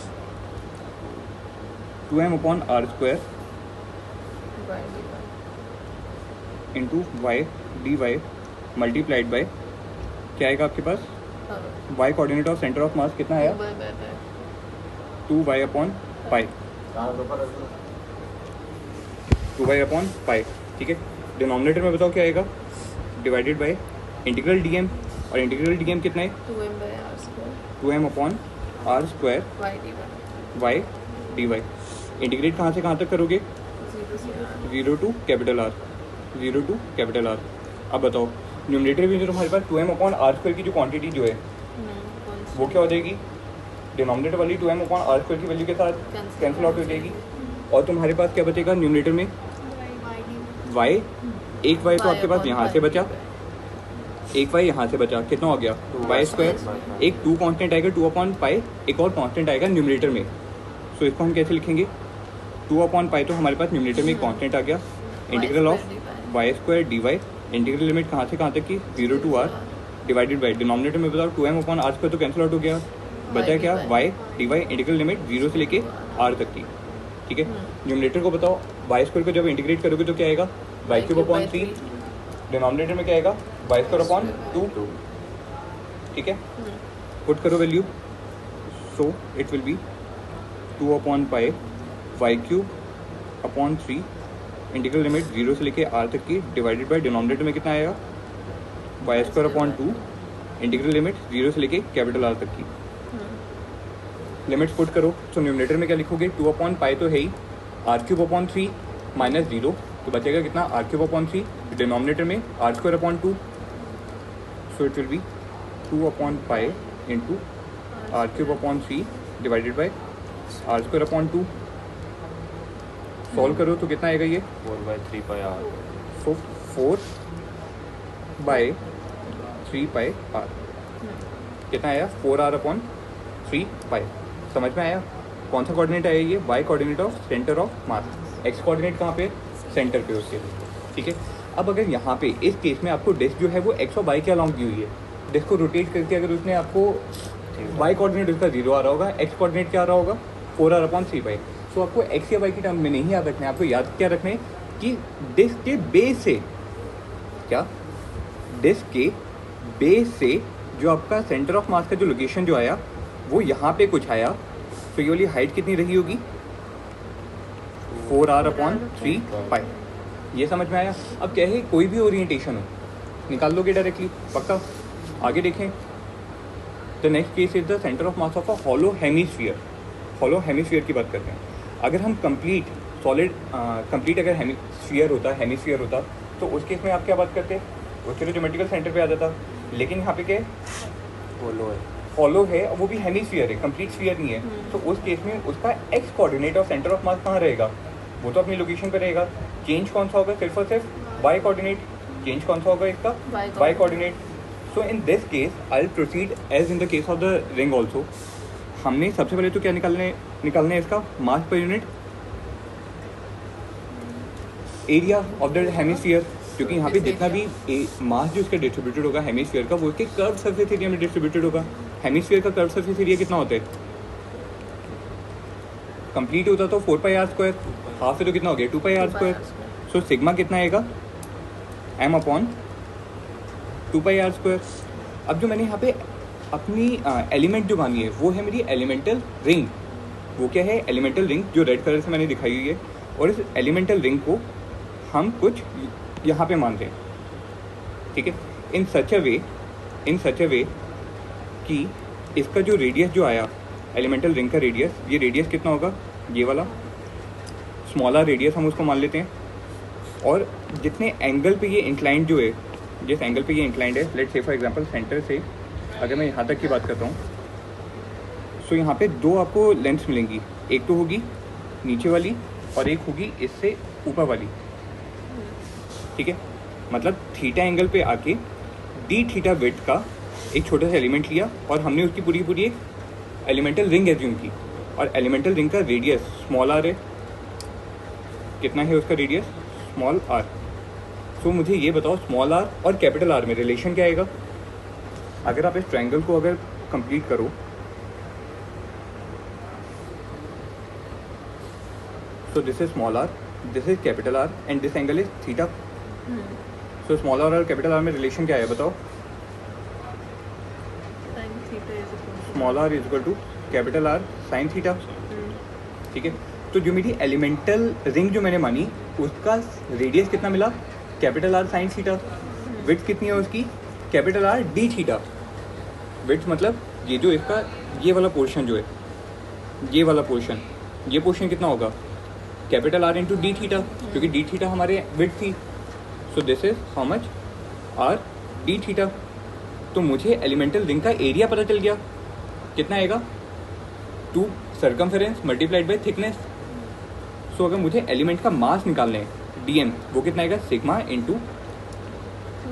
2m upon are square into Y D Y multiplied by क्या आएगा आपके पास, Y coordinate of centre of mass कितना आया, 2y upon pi, 2y upon pi. ठीक है, डिनोमिनेटर में बताओ क्या आएगा, डिवाइडेड बाई इंटीग्रल डीएम, और इंटीग्रल डीएम कितना है, 2m upon are square Y D Y. Integrate कहाँ से कहाँ तक करोगे, 0 to capital R, 0 to capital R. अब बताओ न्यूमरेटर में जो तुम्हारे पास 2m अपॉन आर स्क्वायर की जो क्वांटिटी जो है वो क्या हो जाएगी, डिनोमिनेटर वाली 2m अपॉन आर स्क्वायर की वैल्यू के साथ कैंसिल आउट हो जाएगी, और तुम्हारे पास क्या बचेगा न्यूमरेटर में, y, एक y तो आपके पास यहाँ से बचा, एक y यहाँ से बचा, कितना हो गया, वाई स्क्वायर, एक 2 कांस्टेंट आएगा 2 अपॉन पाई, एक और कांस्टेंट आएगा न्यूमरेटर में। सो इसको हम कैसे लिखेंगे, 2 अपॉन पाई तो हमारे पास न्यूमरेटर में एक कांस्टेंट आ गया, integral of y square d y, integral limit कहाँ से कहाँ तक की, 0 to r, divided by denominator में बताओ 2m अपॉन आर स्क्वायर तो कैंसिल आउट हो गया, बचा क्या, y D y, integral limit 0 से लेके आर तक की। ठीक है, न्यूमरेटर को बताओ वाई स्क्वायर को जब इंटीग्रेट करोगे तो क्या आएगा, वाई क्यूब अपॉन 3, डिनोमिनेटर में क्या आएगा, वाई स्क्वायर अपॉन 2। ठीक है, पुट करो value, so it will be 2 upon pi y cube upon 3, integral limit 0 से लेके आर तक की, डिवाइडेड बाई डिनोमिनेटर में कितना आएगा, y square upon 2, integral limit 0 से लेके कैपिटल आर तक की। लिमिट्स पुट करो तो न्यूमरेटर में क्या लिखोगे, 2 अपॉन पाई तो है ही, आर क्यूब अपॉन 3 माइनस 0 तो बचेगा कितना, आर क्यूब अपॉन 3, डिनोमिनेटर में R square upon 2, so it will be 2 upon pi into R cube upon 3 divided by R square upon 2। Solve करो तो कितना आएगा ये, 4/3 pi R, so 4 by 3 pi R कितना आया, 4r अपॉन 3 पाई। समझ में आया, कौन सा कोऑर्डिनेट आया ये, y coordinate of centre of mass, x coordinate कहाँ पे, सेंटर पे उसके। ठीक है, अब अगर यहाँ पे इस केस में आपको डिस्क जो है वो x और y के अलाउंग दी हुई है, डिस्क को रोटेट करके अगर उसने आपको y कोऑर्डिनेट उसका 0 आ रहा होगा, x कोऑर्डिनेट क्या आ रहा होगा, 4r अपॉन 3 पाई। सो आपको x या y की टर्म में नहीं याद रखना है, आपको याद क्या रखना है कि डिस्क के बेस से, क्या, डिस्क के बेस से जो आपका सेंटर ऑफ मास का जो लोकेशन जो आया वो यहाँ पे कुछ आया, तो ये वाली हाइट कितनी रही होगी, 4r अपॉन 3 पाई। ये समझ में आया। अब क्या है, कोई भी ओरिएंटेशन हो निकाल लोगे डायरेक्टली, पक्का। आगे देखें, the next case is the centre of mass of a hollow hemisphere. Hollow hemisphere की बात करते हैं। अगर हम कंप्लीट सॉलिड कंप्लीट अगर हेमीस्फीयर होता तो उस केस में आप क्या बात करते, उसके तो ज्योमेट्रिकल सेंटर पे आ जाता, लेकिन यहाँ पे क्या हॉलो है, वो भी हेमीस्फीयर है, कंप्लीट स्फीयर नहीं है। तो उस केस में उसका एक्स कोऑर्डिनेट और सेंटर ऑफ मास कहाँ रहेगा, वो तो अपनी लोकेशन पे रहेगा। चेंज कौन सा होगा, सिर्फ और सिर्फ वाई कोऑर्डिनेट। चेंज कौन सा होगा इसका, y coordinate. So in this case I will proceed as in the case of the ring also. हमने सबसे पहले तो क्या निकालना है इसका mass per unit, area of the hemisphere, क्योंकि यहाँ पे जितना भी मास जो इसका डिस्ट्रीब्यूटेड होगा हेमीस्फीयर का, वो इसके कर्व सरफेस एरिया में डिस्ट्रीब्यूटेड होगा। हेमीस्फीयर का कर्व सरफेस एरिया कितना होता है, कंप्लीट होता तो 4 पाई आर स्क्वायर, हाफ है तो कितना हो गया 2 pi are square. So sigma कितना आएगा, m अपॉन 2πr²। अब जो मैंने यहाँ पे अपनी एलिमेंट जो मानी है वो है मेरी एलिमेंटल रिंग। वो क्या है? एलिमेंटल रिंग, जो रेड कलर से मैंने दिखाई हुई है। और इस एलिमेंटल रिंग को हम कुछ यहाँ पे मान रहे हैं, ठीक है, इन सच अ वे कि इसका जो रेडियस जो आया एलिमेंटल रिंग का रेडियस, ये रेडियस कितना होगा? ये वाला स्मॉलर रेडियस हम उसको मान लेते हैं। और जितने एंगल पे ये इंक्लाइंड जो है, जिस एंगल पे ये इंक्लाइंड है, let's say for example centre से अगर मैं यहाँ तक की बात करता हूँ, सो यहाँ पे दो आपको लेंथ्स मिलेंगी। एक तो होगी नीचे वाली और एक होगी इससे ऊपर वाली, ठीक है। मतलब थीटा एंगल पे आके डी थीटा विड्थ का एक छोटा सा एलिमेंट लिया और हमने उसकी पूरी एक एलिमेंटल रिंग एज्यूम की। और एलिमेंटल रिंग का रेडियस स्मॉल आर है। कितना है उसका रेडियस? Small are. सो मुझे ये बताओ स्मॉल आर और कैपिटल आर में रिलेशन क्या आएगा? अगर आप इस ट्रायंगल को अगर कंप्लीट करो, so this is small r, this is capital R and this angle is theta. So small r और capital R में रिलेशन क्या है बताओ? Small r is equal to capital R sine theta, ठीक है। तो जो मेरी एलिमेंटल रिंग जो मैंने मानी उसका रेडियस कितना मिला? Capital R sine theta. Width कितनी है उसकी? Capital R D theta. Width मतलब ये जो इसका ये वाला पोर्शन जो है, ये वाला पोर्शन, ये पोर्शन कितना होगा? Capital R into D theta, क्योंकि डी थीटा हमारे विड्थ थी। So this is how much? R D theta. तो मुझे एलिमेंटल रिंग का एरिया पता चल गया। कितना आएगा? 2 सर्कमफेरेंस मल्टीप्लाइड बाई थिकनेस। सो अगर मुझे एलिमेंट का मास निकालना है dm, वो कितना आएगा? Sigma into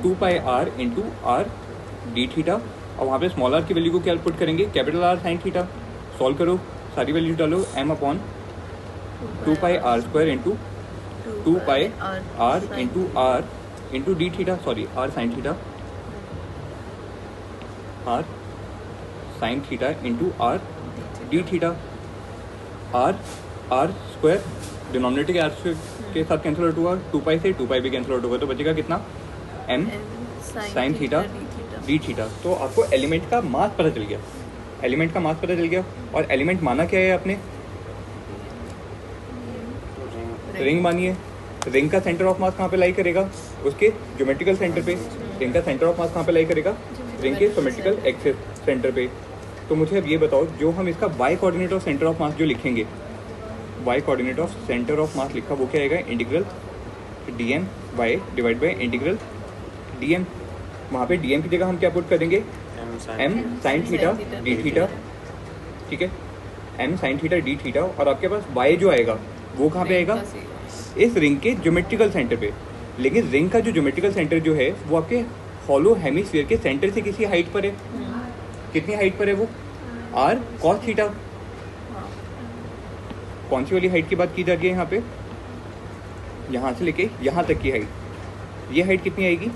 2πr into R D theta. और वहाँ पे स्मॉल आर की वैल्यू को क्या पुट करेंगे? Capital R sine theta. Solve करो, सारी वैल्यू डालो, m/2πr² into 2πr into r into D theta, sorry r sine theta, r sine theta into R D theta. R square denominator के r के साथ cancel out हुआ, 2π से 2π भी cancel out होगा, तो बचेगा कितना? m sign theta D theta. तो आपको एलिमेंट का मास पता चल गया, एलिमेंट का मास पता चल गया। और एलिमेंट माना क्या है आपने? रिंग मानी है। रिंग का सेंटर ऑफ मास कहाँ पे लाई करेगा? उसके ज्योमेट्रिकल सेंटर पे। रिंग का सेंटर ऑफ मास कहाँ पे लाई करेगा? रिंग के ज्योमेट्रिकल एक्सिस सेंटर पे। तो मुझे अब ये बताओ, जो हम इसका y coordinate of centre of mass जो लिखेंगे, y coordinate of centre of mass लिखा, वो क्या आएगा? Integral dm y divide by integral dm। वहाँ पे dm की जगह हम क्या पुट करेंगे? m sign theta D theta, ठीक है, m sign theta D theta. और आपके पास y जो आएगा वो कहाँ पे आएगा? इस रिंग के ज्योमेट्रिकल सेंटर पे। लेकिन रिंग का जो ज्योमेट्रिकल सेंटर जो है वो आपके हॉलो हेमिस्फीयर के सेंटर से किसी हाइट पर है। कितनी हाइट पर है वो? r cos theta. कौन सी वाली हाइट की बात की जा रही है यहाँ पे? यहाँ से लेके यहाँ तक की हाइट। ये हाइट कितनी आएगी?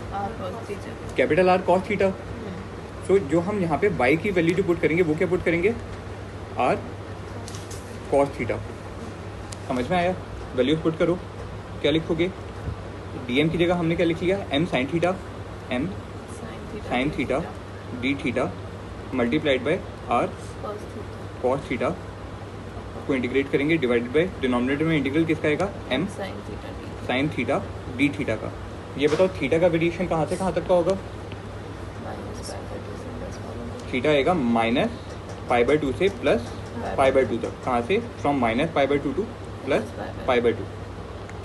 Capital R cos theta. So जो हम यहाँ पे y की वैल्यू जो पुट करेंगे वो क्या पुट करेंगे? R cos theta. समझ में आया? वैल्यूज पुट करो, क्या लिखोगे? dm की जगह हमने क्या लिख लिया? m sine theta, m sign theta D theta multiplied by r cos theta को इंटीग्रेट करेंगे, डिवाइडेड बाय डिनोमिनेटर में इंटीग्रल किसका आएगा? m sign theta D theta का। ये बताओ थीटा का वेरिएशन कहाँ से कहाँ तक का होगा? थीटा आएगा -π/2 से +π/2 तक। कहाँ से? फ्रॉम -π/2 टू +π/2,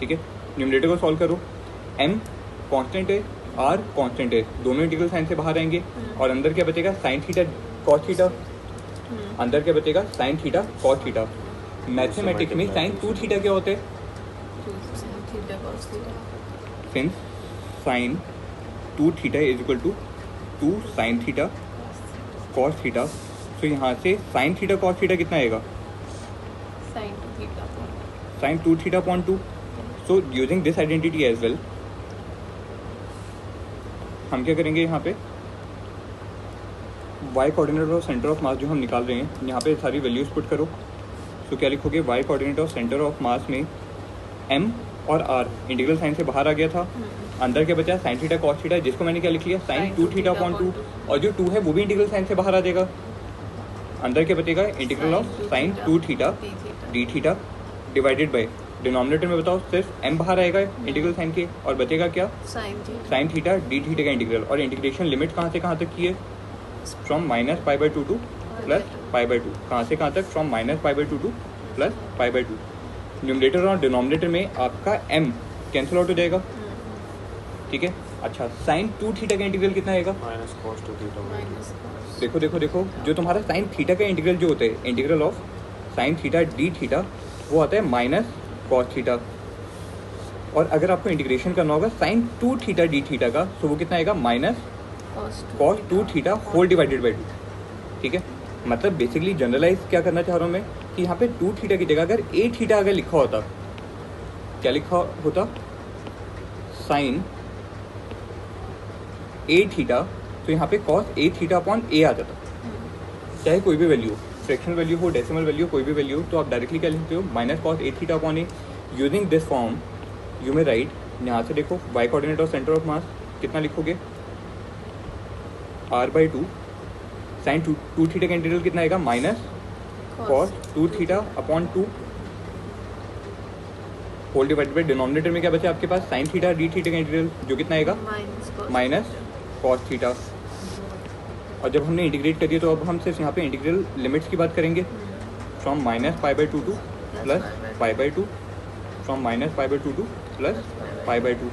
ठीक है। न्यूमरेटर को सॉल्व करो, m कांस्टेंट है, r कांस्टेंट है, दोनों इंटीग्रल साइन से बाहर आएंगे और अंदर क्या बचेगा? Sine theta cos theta. अंदर क्या बचेगा? Sine theta cos theta. Mathematics में साइन 2 थीटा क्या होते हैं? Since sine 2 theta is equal to 2 sine theta cos theta. तो यहाँ से साइन थीटा कॉस थीटा कितना आएगा? Sine 2 theta upon 2। So using this identity as well हम क्या करेंगे? यहाँ पे y coordinate of centre of mass जो हम निकाल रहे हैं, यहाँ पे सारी वैल्यूज पुट करो। तो क्या लिखोगे? Y coordinate of centre of mass में m और r इंटीग्रल साइन से बाहर आ गया था, अंदर के बचा साइन थीटा कॉस थीटा, जिसको मैंने क्या लिख लिया sine Sin 2 2 theta theta upon 2, upon 2। और जो 2 है वो भी इंटीग्रल साइन से बाहर आ जाएगा। अंदर के बचेगा integral of sine 2 theta D theta divided by denominator में बताओ सिर्फ m बाहर आएगा इंटीग्रल साइन के, और बचेगा क्या साइन थीटा डी थीटा का इंटीग्रल। और इंटीग्रेशन लिमिट कहाँ से कहाँ तक की है, from minus pi by two to plus pi by to. कहाँ से कहाँ तक, from minus pi by two to plus pi by to. Numerator और डिनोमिनेटर में आपका m कैंसिल आउट हो जाएगा, ठीक है। अच्छा साइन 2 थीटा का इंटीग्रल कितना आएगा, माइनस कॉस 2 थीटा। देखो देखो देखो, जो तुम्हारा साइन थीटा का इंटीग्रल जो होता है integral of sine theta D theta, वो आता है माइनस कॉस थीटा। और अगर आपको इंटीग्रेशन करना होगा साइन 2 थीटा डी थीटा का, तो वो कितना आएगा minus cos 2 theta whole divided by 2, ठीक है। मतलब बेसिकली जनरलाइज क्या करना चाह रहा हूँ मैं कि यहाँ पे 2 थीटा की जगह अगर a थीटा अगर लिखा होता, क्या लिखा होता, साइन a थीटा, तो यहाँ पे cos a theta upon a आ जाता। चाहे कोई भी वैल्यू, फ्रैक्शनल वैल्यू हो, डेसिमल वैल्यू, कोई भी वैल्यू, तो आप डायरेक्टली क्या लिखते हो minus cos a theta upon a। Using this form you may right, यहाँ से देखो y कोऑर्डिनेट और सेंटर ऑफ मास कितना लिखोगे r/2 साइन 2 थीटा का इंटीग्रल कितना आएगा minus cos 2 theta upon 2 whole divided by denominator में क्या बचा आपके पास साइन थीटा डी थीटा का इंटीग्रल, जो कितना आएगा माइनस कॉस थीटा। और जब हमने इंटीग्रेट करिए तो अब हम सिर्फ यहाँ पे इंटीग्रल लिमिट्स की बात करेंगे, from minus pi by two to plus pi by to, from minus pi by two to plus pi by to.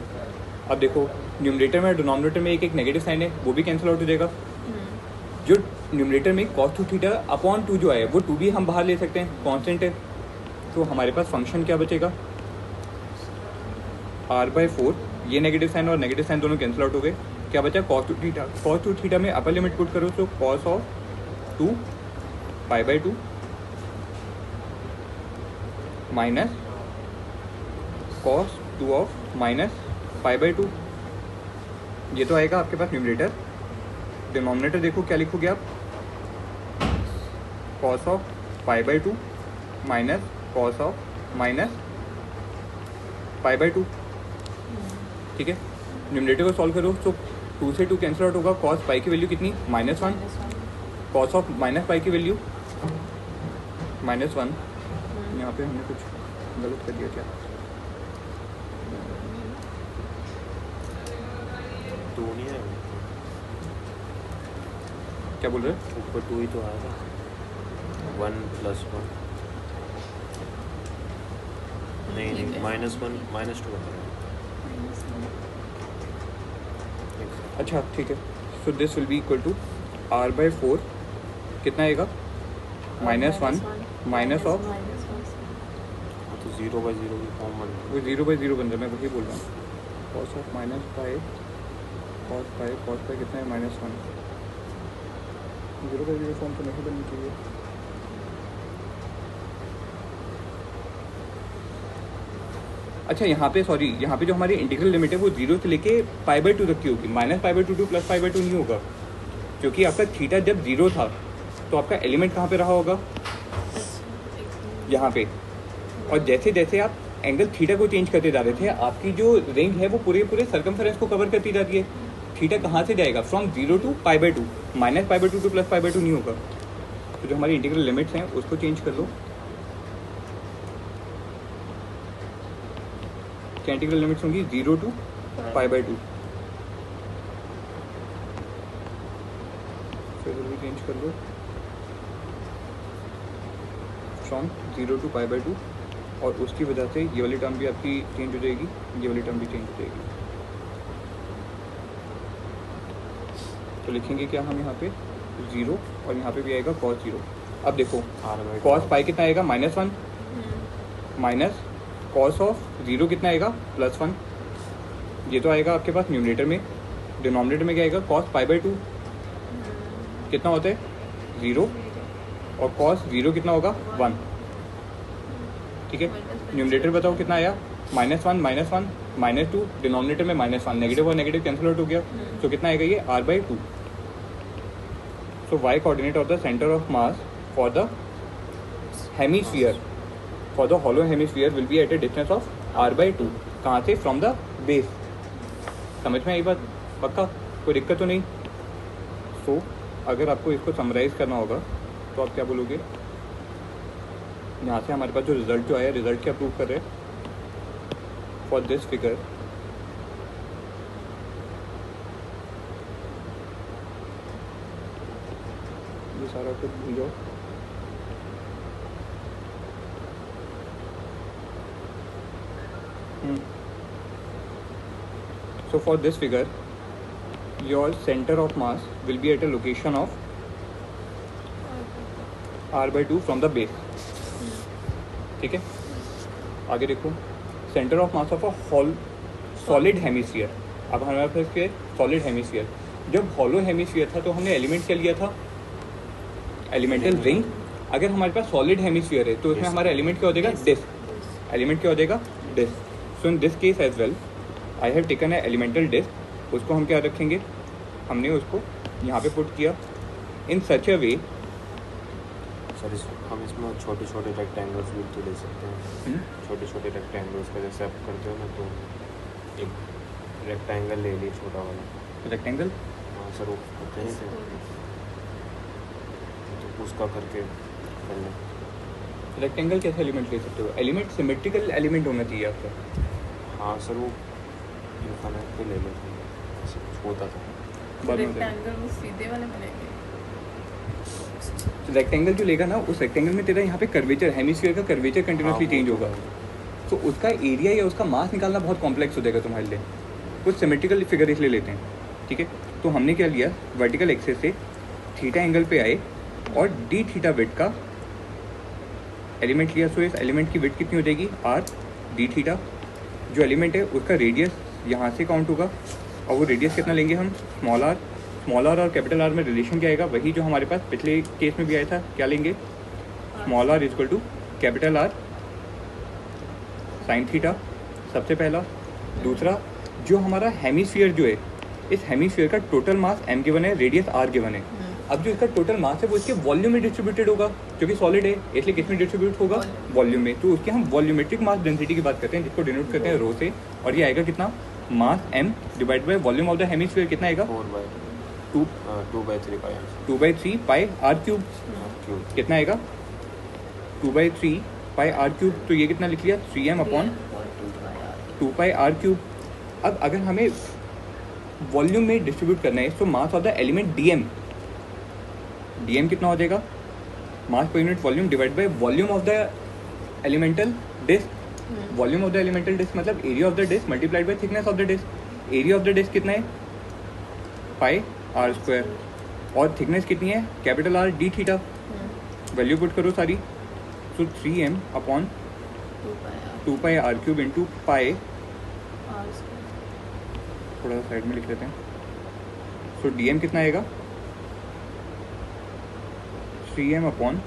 अब देखो न्यूमरेटर में और डिनोमिनेटर में एक एक नेगेटिव साइन है, वो भी कैंसिल आउट हो जाएगा। जो न्यूमरेटर में कॉस 2 थीटा अपॉन 2 जो है वो 2 भी हम बाहर ले सकते हैं, कांस्टेंट है। तो हमारे पास फंक्शन क्या बचेगा r/4, ये नेगेटिव साइन और नेगेटिव साइन दोनों कैंसिल आउट हो गए। क्या बचा कॉस 2 थीटा, कॉस 2 थीटा में अपर लिमिट पुट करो तो cos of 2 pi by 2 minus cos 2 of minus pi by 2, ये तो आएगा आपके पास न्यूमरेटर। डिनोमिनेटर देखो क्या लिखोगे आप, cos of pi by 2 minus cos of minus pi by 2, ठीक है। न्यूमरेटर को सॉल्व करो तो 2 से 2 कैंसिल आउट होगा, कॉस पाई की वैल्यू कितनी -1, कॉस ऑफ माइनस पाई की वैल्यू -1। यहाँ पे हमने कुछ गलत कर दिया क्या, 2 नहीं है, क्या बोल रहे हो, ऊपर 2 ही तो आया था, 1 + 1 नहीं नहीं -1 -2 है। अच्छा ठीक है। So this will be equal to r/4 कितना आएगा -1 माइनस ऑफ, तो 0/0 की फॉर्म बन वो 0/0 बन रहा है, मैं वही बोल रहा हूँ। Cos of minus pi cos pi कितना है -1, 0/0 फॉर्म तो नहीं बननी चाहिए। अच्छा यहाँ पे सॉरी, यहाँ पे जो हमारी इंटीग्रल लिमिट है वो 0 से लेके π/2 तक की होगी, -π/2 टू प्लस π/2 नहीं होगा, क्योंकि आपका थीटा जब 0 था तो आपका एलिमेंट कहाँ पे रहा होगा, यहाँ पे। और जैसे जैसे आप एंगल थीटा को चेंज करते जा रहे थे, आपकी जो रेंज है वो पूरे सर्कमफेरेंस को कवर करती जाती है। थीटा कहाँ से जाएगा, फ्रॉम 0 टू π/2, -π/2 टू प्लस π/2 नहीं होगा। तो जो हमारी इंटीग्रल लिमिट्स हैं उसको चेंज कर लो। क्या इंटीग्रल लिमिट्स होंगी 0 टू π/2, फिर भी चेंज कर लो फ्रॉम 0 टू π/2, और उसकी वजह से ये वाली टर्म भी आपकी चेंज हो जाएगी, ये वाली टर्म भी चेंज हो जाएगी। तो लिखेंगे क्या हम यहाँ पे 0, और यहाँ पे भी आएगा cos 0। अब देखो cos पाई कितना आएगा -1 माइनस कॉस ऑफ 0 कितना आएगा +1, ये तो आएगा आपके पास न्यूमरेटर में। डिनोमिनेटर में क्या आएगा cos π/2 कितना होता है 0, और cos 0 कितना होगा 1, ठीक है। न्यूमरेटर बताओ कितना आया -1 -2, डिनोमिनेटर में -1, नेगेटिव और नेगेटिव कैंसिल आउट हो गया, तो कितना आएगा ये r/2। So y coordinate of the centre of mass for the hemisphere, for the hollow hemisphere will be at a distance of r/2, कहाँ से, फ्रॉम द बेस। समझ में आई बात? पक्का कोई दिक्कत तो नहीं? सो अगर आपको इसको समराइज़ करना होगा तो आप क्या बोलोगे? यहाँ से हमारे पास जो रिज़ल्ट जो आया, रिज़ल्ट क्या प्रूव कर रहे हैं? फॉर दिस फिगर ये सारा कुछ भूल जाओ। So for this figure, your center of mass will be at a location of r/2 from the base. ठीक है, आगे देखो, centre of mass of a solid hemisphere. अब हमारे पास क्या है? Solid hemisphere. जब हॉलो हेमिस्फीयर था तो हमने एलिमेंट क्या लिया था? Elemental ring. अगर हमारे पास सॉलिड हेमिस्फीयर है तो इसमें हमारा एलिमेंट क्या हो जाएगा? डिस्क। एलिमेंट क्या हो जाएगा? Disc. So in this case as well I have taken a elemental disc. उसको हम क्या रखेंगे? हमने उसको यहाँ पे पुट किया इन सच अ वे। सर हम इसमें छोटे छोटे रेक्टेंगल्स भी तो ले सकते हैं। छोटे छोटे रेक्टेंगल्स का जैसे आप करते हो ना, तो एक रेक्टेंगल ले लिए छोटा वाला। रेक्टेंगल? हाँ सर, वो करते हैं तो उसका करके कर लें। रेक्टेंगल कैसे एलिमेंट ले सकते हो? एलिमेंट सिमेट्रिकल एलिमेंट होना चाहिए आपका। हाँ सर, वो इनफाइनाइट पे ले लेते हैं, ऐसे कुछ होता था। बाद में रेक्टेंगल वो सीधे वाले बनेंगे। रेक्टेंगल जो लेगा ना, उस रेक्टेंगल में तेरा यहाँ पे कर्वेचर, हेमिस्फीयर का कर्वेचर कंटिन्यूसली हाँ, चेंज वो होगा। तो है। तो उसका एरिया या उसका मास निकालना बहुत कॉम्प्लेक्स हो जाएगा तुम्हारे लिए। कुछ सिमेट्रिकल फिगर इसलिए लेते हैं, ठीक है। तो हमने क्या लिया, वर्टिकल एक्सेस से थीटा एंगल पे आए और डी थीटा विड्थ का एलिमेंट लिया। सो इस एलिमेंट की विड्थ कितनी हो जाएगी? R D theta. जो एलिमेंट है उसका रेडियस यहाँ से काउंट होगा, और वो रेडियस कितना लेंगे हम? Small r. स्मॉल आर और कैपिटल आर में रिलेशन क्या आएगा? वही जो हमारे पास पिछले केस में भी आया था। क्या लेंगे? Small r equal to capital R sine theta, सबसे पहला। दूसरा, जो हमारा हेमिस्फीयर जो है, इस हेमिस्फीयर का टोटल मास m गिवन है, रेडियस r गिवन है। अब जो इसका टोटल मास है वो इसके वॉल्यूम में डिस्ट्रीब्यूटेड होगा, जो कि सॉलिड है, इसलिए किस में डिस्ट्रीब्यूट होगा? वॉल्यूम में। तो उसके हम वॉल्यूमेट्रिक मास डेंसिटी की बात करते हैं, जिसको डिनोट करते हैं रो से। और ये आएगा कितना? मास m divide by volume of the hemisphere. कितना आएगा? 2/3 पाई r क्यूब। कितना आएगा? 2/3 पाई r क्यूब। तो ये कितना लिख लिया? 3m अपॉन 2 पाई r क्यूब। अब अगर हमें वॉल्यूम में डिस्ट्रीब्यूट करना है तो mass of the element dm, dm कितना हो जाएगा? Mass per unit volume divide by volume of the elemental disc. Volume of the elemental disc मतलब area of the disc multiplied by thickness of the disc. Area of the disc कितना है? Pi are square. और thickness कितनी है? Capital R D theta. Value put करो सारी। So 3m upon 2 pi are cube into पाई, थोड़ा सा side में लिख लेते हैं। सो dm कितना आएगा? 3m upon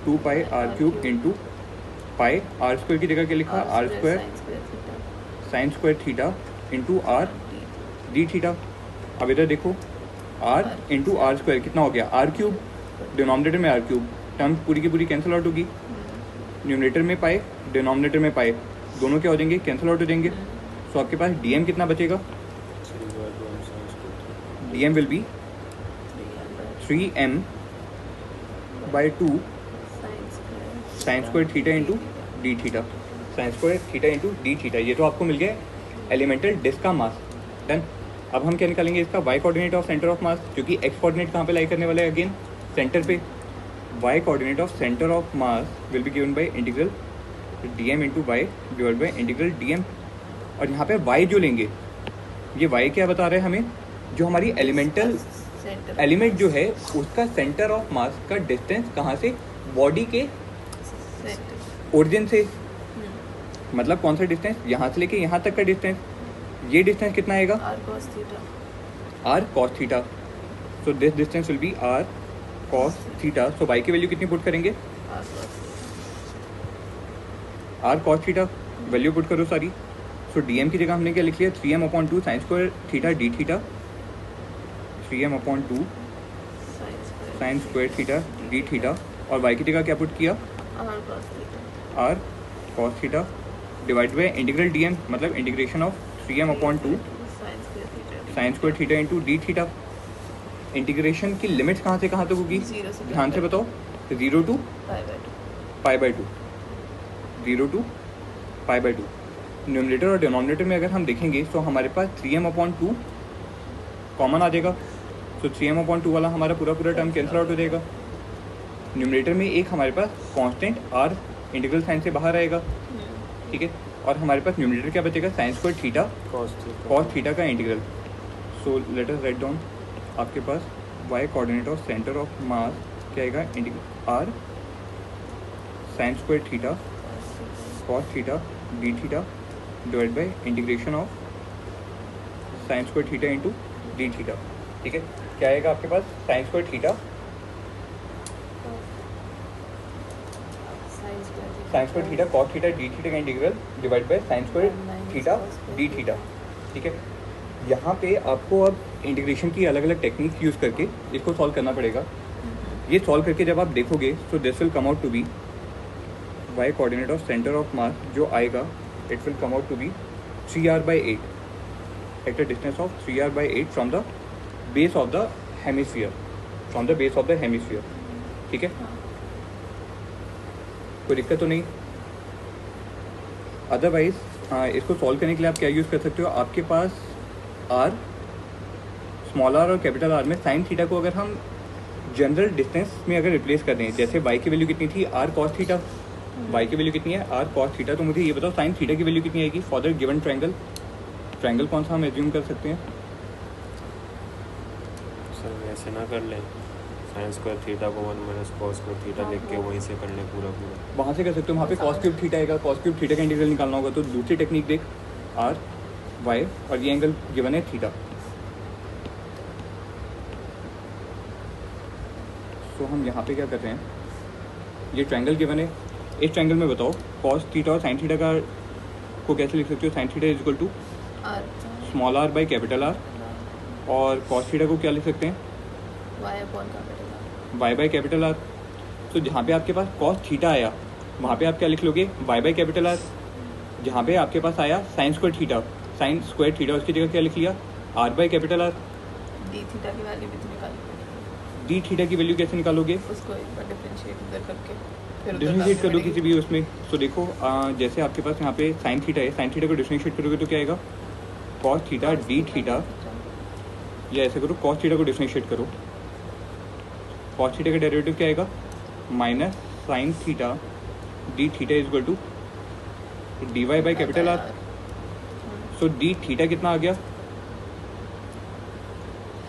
2 pi are cube into pi. Are square की जगह क्या लिखा? R square sine square theta into R D theta. अब इधर देखो, r इंटू आर स्क्वायर कितना हो गया? R cube. डिनोमिनेटर में आर क्यूब, टर्म पूरी की पूरी कैंसिल आउट होगी। न्यूमरेटर में पाए, डिनोमिनेटर में पाए, दोनों क्या हो जाएंगे? कैंसिल आउट हो जाएंगे। सो आपके पास dm कितना बचेगा? dm will B 3m by 2 sign square theta into D theta. Sine square theta into D theta. ये तो आपको मिल गया एलिमेंटल डिस्क का मास। डन। अब हम क्या निकालेंगे? इसका y coordinate of centre of mass, क्योंकि x कोऑर्डिनेट कहाँ पे लाई करने वाला है? अगेन सेंटर पे। y coordinate of centre of mass will be given by integral dm into Y divide by integral dm। और यहाँ पे y जो लेंगे, ये y क्या बता रहे हैं हमें? जो हमारी एलिमेंटल एलिमेंट जो है उसका सेंटर ऑफ मास का डिस्टेंस कहाँ से? बॉडी के ओरिजिन से। मतलब कौन सा डिस्टेंस? यहाँ से लेके यहाँ तक का डिस्टेंस। ये डिस्टेंस कितना आएगा? r cos theta. So this distance will be r cos theta. So y की वैल्यू कितनी पुट करेंगे? r cos theta. Value put करो सारी। सो dm की जगह हमने क्या लिख लिया? 3m upon 2 sign square theta D theta. 3m upon 2 sign square theta D theta. और y की जगह क्या पुट किया? r cos theta divide by integral dm, मतलब integration of 3m upon 2 sign square theta into D theta. Integration की limits कहाँ से कहाँ तक होगी, 0 से ध्यान से बताओ। 0 to pi by 2। Pi by 2, 0 to pi by 2। Numerator और डिनोमिनेटर में अगर हम देखेंगे तो हमारे पास 3m/2 कॉमन आ जाएगा। तो 3m/2 वाला हमारा पूरा पूरा टर्म कैंसिल आउट हो जाएगा। न्यूमरेटर में एक हमारे पास कांस्टेंट r इंटीग्रल साइन से बाहर आएगा, ठीक है। और हमारे पास न्यूमरेटर क्या बचेगा, sine square theta cos theta का integral. So let us write down. आपके पास y coordinate of centre of mass क्या आएगा, integral r sine square theta cos theta D theta divide by integration of sine square theta into D theta, ठीक है। क्या आएगा आपके पास, sine square theta sine square theta cos theta D theta का integral divide by sine square theta D theta, ठीक है। यहाँ पे आपको अब इंटीग्रेशन की अलग अलग टेक्निक यूज़ करके इसको सॉल्व करना पड़ेगा। ये सॉल्व करके जब आप देखोगे तो this will come out to be y coordinate of centre of mass जो आएगा, it will come out to be 3r/8 at a distance of 3r/8 from the base of the hemisphere, ठीक है। कोई दिक्कत तो नहीं। अदरवाइज इसको solve करने के लिए आप क्या यूज़ कर सकते हो, आपके पास r स्मॉल r और कैपिटल R में साइन थीटा को अगर हम जनरल डिस्टेंस में अगर रिप्लेस कर दें, जैसे y की वैल्यू कितनी थी, r cos थीटा, y की वैल्यू कितनी है, r cos थीटा, तो मुझे ये बताओ साइन थीटा की वैल्यू कितनी आएगी for the given triangle. Triangle कौन सा हम एज्यूम कर सकते हैं, सर वैसे ना कर लें, साइन स्क्वायर थीटा को 1 माइनस कॉस स्क्वायर थीटा लिख के वहीं से कर लें पूरा। वहाँ से कर सकते हो। वहाँ पे कॉस क्यूब थीटा आएगा, कॉस क्यूब थीटा का इंटीग्रल निकालना होगा। तो दूसरी टेक्निक देख, r y और ये एंगल गिवन है थीटा। तो हम यहाँ पे क्या कर रहे हैं, ये ट्रायंगल गिवन है, इस ट्रायंगल में बताओ कॉस थीटा और साइन थीटा का को कैसे लिख सकते हो। Sine theta is equal to small r by capital R, और कॉस थीटा को क्या लिख सकते हैं, y बाई कैपिटल R। तो जहाँ पे आपके पास कॉस थीटा आया वहाँ पे आप क्या लिख लोगे, y बाई कैपिटल R। जहाँ पे आपके पास आया साइन स्क्वायर थीटा उसकी जगह क्या लिख लिया, r by capital R। D theta की वैल्यू भी तो निकाली, डी थीटा की वैल्यू कैसे निकालोगे, उसको एक बार डिफरेंशिएट इधर करके फिर उधर डिफरेंशिएट कर दो डालनी किसी भी उसमें। तो देखो जैसे आपके पास यहाँ पे साइन थीटा है, साइन थीटा को डिफरेंशिएट करोगे तो क्या आएगा, कॉस थीटा डी थीटा, या ऐसे करो कॉस थीटा को डिफरेंशिएट करो, कॉस थीटा का डेरिवेटिव क्या आएगा, minus sine theta D theta is equal to d y by capital R। So d theta कितना आ गया,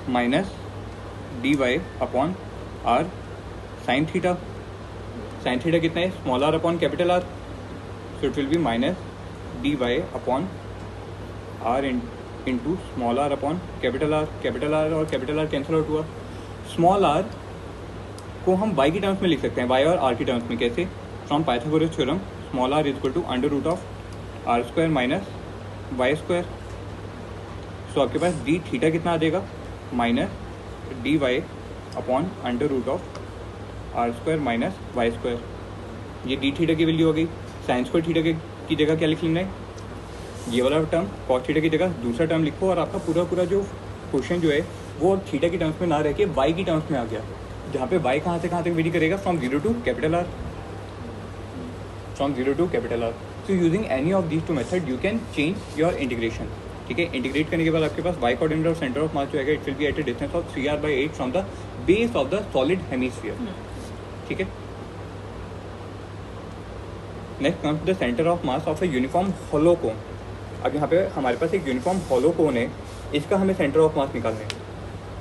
minus D Y upon R sine theta. Sine theta कितना है, small r upon capital R। So it will be minus D Y upon R into small r upon capital R। Capital R और capital R cancel out हुआ। Small r को हम y की terms में लिख सकते हैं, y और r की टर्म्स में। कैसे, from Pythagoras theorem small r is equal to under root of r square minus Y square. So आपके पास डी थीटा कितना आ जाएगा, minus D Y upon under root of R square minus Y square. ये D theta की value हो गई। Sign square theta की जगह क्या लिख लेना है, ये वाला टर्म, कॉस थीटा की जगह दूसरा टर्म लिखो, और आपका पूरा पूरा जो क्वेश्चन जो है वो थीटा की टर्म्स में ना रह के वाई की टर्म्स में आ गया, जहाँ पे वाई कहाँ से कहाँ तक वेरी करेगा, from 0 to capital R, from 0 to capital R। So using any of these two method you can change your integration, ठीक है। इंटीग्रेट करने के बाद आपके पास y coordinate of centre of mass जो आएगा, it will be at a distance of 3r/8 from the base of the solid hemisphere, ठीक है। Next comes the centre of mass of a uniform hollow कोन। अब यहाँ पे हमारे पास एक uniform hollow कोन है, इसका हमें सेंटर ऑफ मास निकालना है।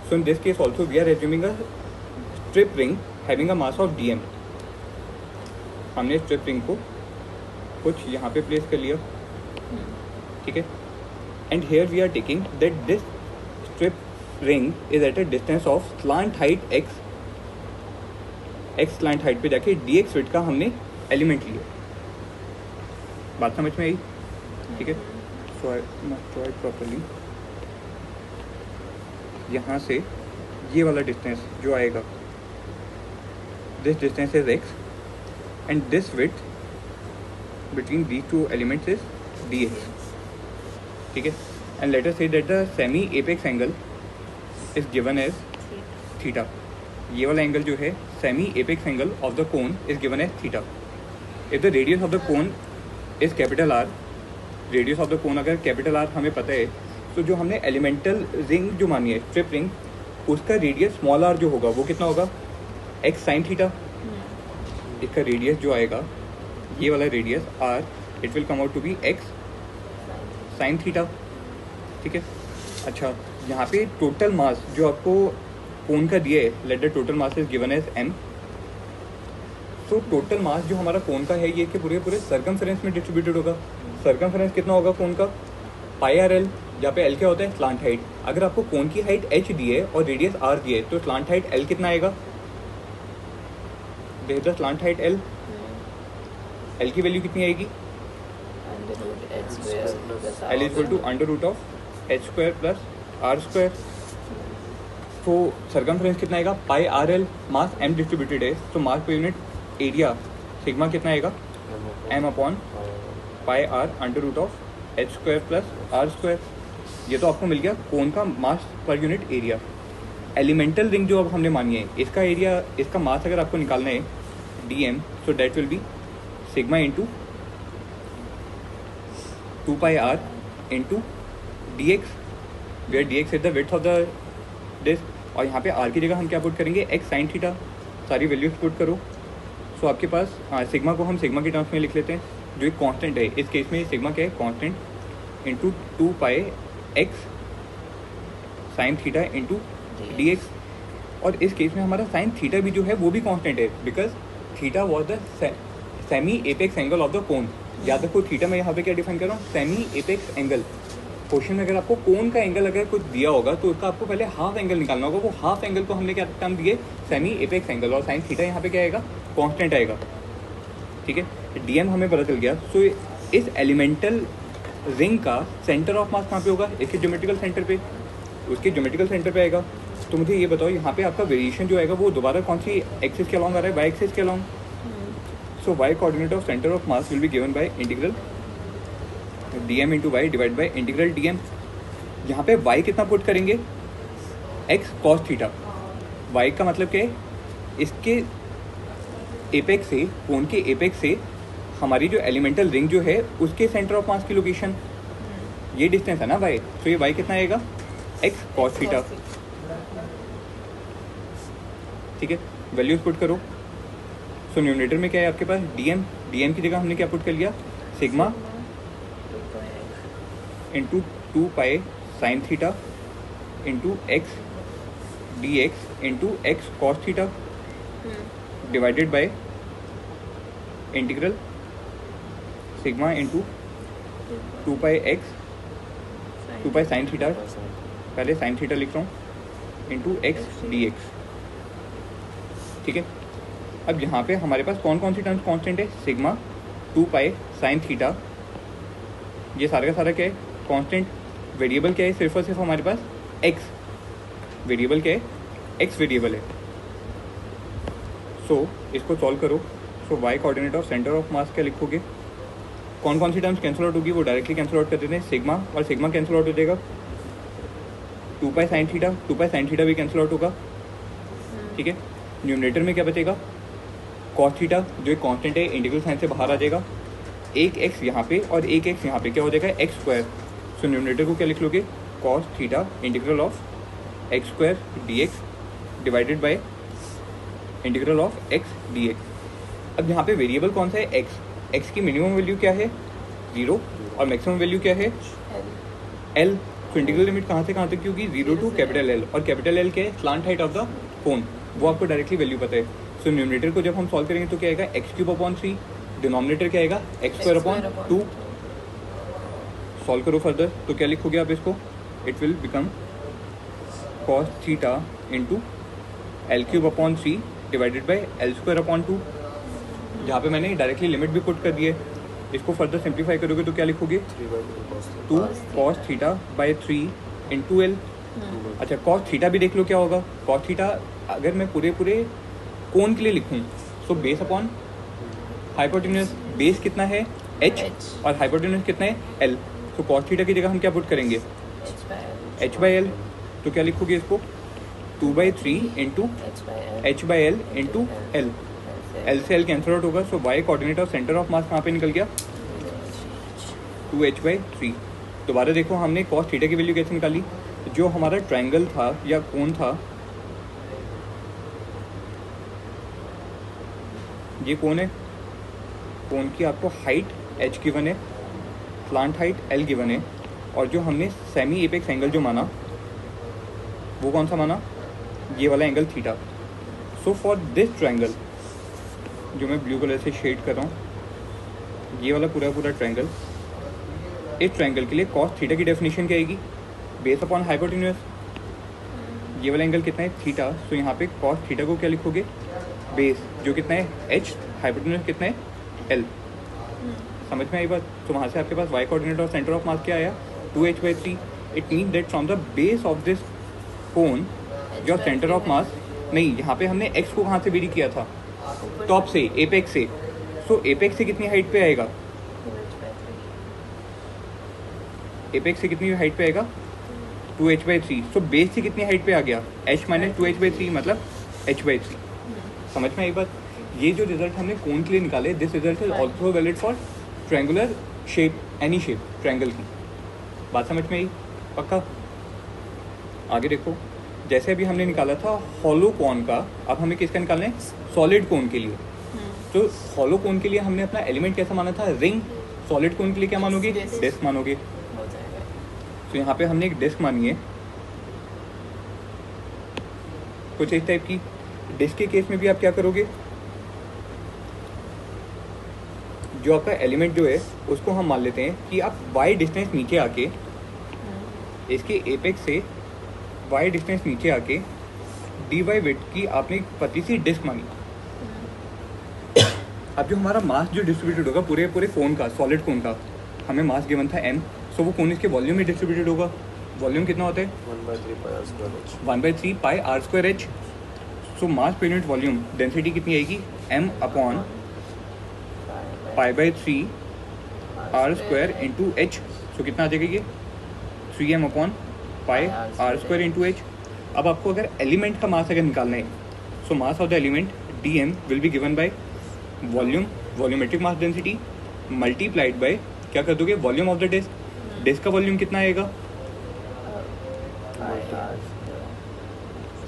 So in this case also we are assuming a strip ring having a mass of dm। हमने स्ट्रिप रिंग को कुछ यहाँ पे प्लेस कर लिया, ठीक है। And here we are taking that this strip ring is at a distance of slant height x slant height पे जाके dx विड्थ का हमने एलिमेंट लिया। बात समझ में आई, ठीक है। So I must draw it properly. यहाँ से ये वाला डिस्टेंस जो आएगा, this distance is x and this width between these two elements is dx, ठीक है। And let us say that the semi apex angle is given as theta. ये वाला एंगल जो है semi apex angle of the cone is given as theta. If the radius of the cone is capital R, radius of the cone अगर capital are हमें पता है, तो जो हमने एलिमेंटल रिंग जो मानी है स्ट्रिप रिंग, उसका रेडियस स्मॉल आर जो होगा वो कितना होगा, एक्स साइन थीटा। इसका रेडियस जो आएगा, ये वाला radius r, it will come out to be x sine theta. ठीक है। अच्छा, यहाँ पे टोटल मास जो आपको कोन का दिया है, let the total mass is given as m. So total mass जो हमारा कोन का है ये कि पूरे पूरे सर्कमफेरेंस में डिस्ट्रीब्यूटेड होगा। सर्कमफेरेंस कितना होगा कोन का, पाई आर एल, जहाँ पे एल क्या होता है स्लांट हाइट। अगर आपको कोन की हाइट एच दी है और रेडियस आर दी है, तो स्लांट हाइट एल कितना आएगा, देख the slant height l, l की वैल्यू कितनी आएगी, l is equal to under root of h square plus r square. तो सर्कमफ्रेंस कितना आएगा, pi r l, mass m distributed है, तो mass per unit area sigma कितना आएगा, M upon pi r under root of h square plus r square. ये तो आपको मिल गया कोन का मास per unit area. Elemental ring जो अब हमने मानी है, इसका एरिया, इसका मास अगर आपको निकालना है d m, so that will be sigma into 2 pi are into D x, where d x is the width of the disc. और यहाँ पे आर की जगह हम क्या पुट करेंगे, एक्स साइन थीटा। सारी वैल्यूज पुट करो। सो आपके पास सिग्मा को हम सिग्मा के टर्म्स में लिख लेते हैं, जो एक कांस्टेंट है। इस केस में सिग्मा क्या है, constant into 2 pi X sine theta into D X. और इस केस में हमारा साइन थीटा भी जो है वो भी कांस्टेंट है, because theta was the semi apex angle of the कोन। याद रखो थीटा मैं यहाँ पे क्या डिफाइन कर रहा हूँ, सेमी एपेक्स एंगल। क्वेश्चन में अगर आपको कोन का एंगल अगर कुछ दिया होगा तो उसका आपको पहले हाफ एंगल निकालना होगा। वो हाफ एंगल को हमने क्या टर्म दिए, सेमी एपेक्स एंगल, और साइन थीटा यहाँ पे क्या आएगा, कांस्टेंट आएगा। ठीक है, डीएम हमें पता चल गया। सो इस एलिमेंटल रिंग का सेंटर ऑफ मास कहाँ पे होगा, इसके ज्योमेट्रिकल सेंटर पे, उसके ज्योमेट्रिकल सेंटर पे आएगा। तो मुझे ये बताओ यहाँ पे आपका वेरिएशन जो आएगा वो दोबारा कौन सी एक्सिस के अलॉन्ग आ रहा है, वाई एक्सिस के along. So Y coordinate of centre of mass will be given by integral dm into Y divide by integral dm। यहाँ पे y कितना पुट करेंगे, x cos थीटा। y का मतलब क्या है, इसके एपेक्स से, कोन के एपेक्स से हमारी जो एलिमेंटल रिंग जो है उसके सेंटर ऑफ मास की लोकेशन, ये डिस्टेंस है ना y। तो ये y कितना आएगा, x cos थीटा। ठीक है, वैल्यूज पुट करो। सो न्यूमरेटर में क्या है आपके पास, dm की जगह हमने क्या पुट कर लिया, sigma into 2 pi sine theta into x D x into x cos theta divided by integral sigma into 2 pi x 2 pi sine theta, पहले साइन थीटा लिख रहा हूँ, इंटू एक्स डी एक्स। ठीक है, अब यहाँ पे हमारे पास कौन कौन सी टर्म्स कांस्टेंट है, सिग्मा 2 पाई साइन थीटा, ये सारा का सारा क्या है कांस्टेंट। वेरिएबल क्या है, सिर्फ और सिर्फ हमारे पास x वेरिएबल क्या है, x वेरिएबल है। सो इसको सॉल्व करो। सो y coordinate of centre of mass क्या लिखोगे, कौन कौन सी टर्म्स कैंसिल आउट होगी, वो डायरेक्टली कैंसिल आउट कर देते हैं। सिग्मा और सिग्मा कैंसिल आउट हो जाएगा, 2 pi sine theta, 2 pi sine theta भी कैंसिल आउट होगा। ठीक है, न्यूमरेटर में क्या बचेगा, कॉस थीटा जो एक कांस्टेंट है, इंटीग्रल साइन से बाहर आ जाएगा, एक एक्स यहाँ पे और एक एक्स यहाँ पे, क्या हो जाएगा एक्स स्क्वायर। सो न्यूमरेटर को क्या लिख लोगे, cos theta integral of x square D x divided by integral of x D x. अब यहाँ पे वेरिएबल कौन सा है, एक्स। एक्स की मिनिमम वैल्यू क्या है, 0, और मैक्सिमम वैल्यू क्या है, एल। तो इंटीग्रल लिमिट कहाँ से कहाँ तक होगी, 0 टू कैपिटल एल, और कैपिटल एल क्या है, स्लांट हाइट ऑफ द कोन, वो आपको डायरेक्टली वैल्यू पता है। सो न्यूमरेटर को जब हम सॉल्व करेंगे तो क्या आएगा, एक्स क्यूब अपॉन 3, डिनोमिनेटर क्या आएगा, एक्स स्क्वायर अपॉन 2। सॉल्व करो फर्दर तो क्या लिखोगे आप इसको, it will become cos theta into L cube upon 3 divided by L square upon 2, जहाँ पे मैंने डायरेक्टली लिमिट भी पुट कर दी है। इसको फर्दर सिंप्लीफाई करोगे तो क्या लिखोगे, 2 cos theta by 3 into L. अच्छा, कॉस थीटा भी देख लो क्या होगा, कॉस थीटा अगर मैं पूरे पूरे कोन के लिए लिखूँ, so base upon hypotenuse, base कितना है h और हाइपोटेन्यूज कितना है l। तो कॉस थीटा की जगह हम क्या पुट करेंगे, एच बाई एल, तो क्या लिखोगे इसको 2/3 into H by L into L, L से एल कैंसिल आउट होगा, so Y coordinate of centre of mass कहाँ पे निकल गया 2h/3। दोबारा देखो हमने कॉस थीटा की वैल्यू कैसे निकाली, जो हमारा ट्रायंगल था या कोन था, ये कौन है, कोन की आपको हाइट h गिवन है, स्लांट हाइट l गिवन है, और जो हमने सेमी एपेक्स एंगल जो माना वो कौन सा माना, ये वाला angle theta. So for this triangle जो मैं ब्लू कलर से शेड कर रहा हूँ, ये वाला पूरा पूरा ट्रायंगल, इस ट्रायंगल के लिए कॉस थीटा की डेफिनेशन क्या आएगी, बेस अपॉन हाइपोटेन्यूज। ये वाला एंगल कितना है थीटा, सो यहाँ पे कॉस थीटा को क्या लिखोगे बेस, जो कितना है h, हाइपोटेन्यूज कितना है l। समझ में आई बात। तो वहाँ से आपके पास y कोऑर्डिनेट और सेंटर ऑफ मास क्या आया 2h/3। It mean that from the base of this cone your centre of मास, नहीं यहाँ पे हमने x को कहाँ से वेरी किया था, टॉप से, एपेक्स से। सो एपेक्स से कितनी हाइट पे आएगा, एपेक्स से कितनी हाइट पे आएगा 2h/3। सो बेस से कितनी हाइट पे आ गया h माइनस 2h/3 मतलब h/3। समझ में आई बात। ये जो रिजल्ट हमने कोन के लिए निकाले, this result is also valid for triangular shape, any shape triangle की। बात समझ में आई पक्का। आगे देखो, जैसे अभी हमने निकाला था हॉलो कोन का, अब हमें किसका निकालना है सॉलिड कोन के लिए। तो हॉलो कोन के लिए हमने अपना एलिमेंट कैसा माना था रिंग, सॉलिड कोन के लिए क्या मानोगे डिस्क मानोगे। तो यहाँ पे हमने एक डिस्क मानी है कुछ इस टाइप की। डिस्क के केस में भी आप क्या करोगे, जो आपका एलिमेंट जो है उसको हम मान लेते हैं कि आप y डिस्टेंस नीचे आके, इसके एपेक्स से y डिस्टेंस नीचे आके dy विड्थ की आपने एक पतली सी डिस्क मानी। अब जो हमारा मास जो डिस्ट्रीब्यूटेड होगा पूरे पूरे कोन का, सॉलिड कोन का, हमें मास गिवन था m, सो वो कोन इसके वॉल्यूम में डिस्ट्रीब्यूटेड होगा। वॉल्यूम कितना होता है 1/3 pi are square H. So mass per unit volume density कितनी आएगी m upon π/3 R square into H. So कितना आ जाएगा ये 3m upon pi are square into H. अब आपको अगर एलिमेंट का मास अगर निकालना है, so mass of the element dm will be given by volume, volumetric mass density multiplied by क्या कर दोगे volume of the disc. Disc का वॉल्यूम कितना आएगा,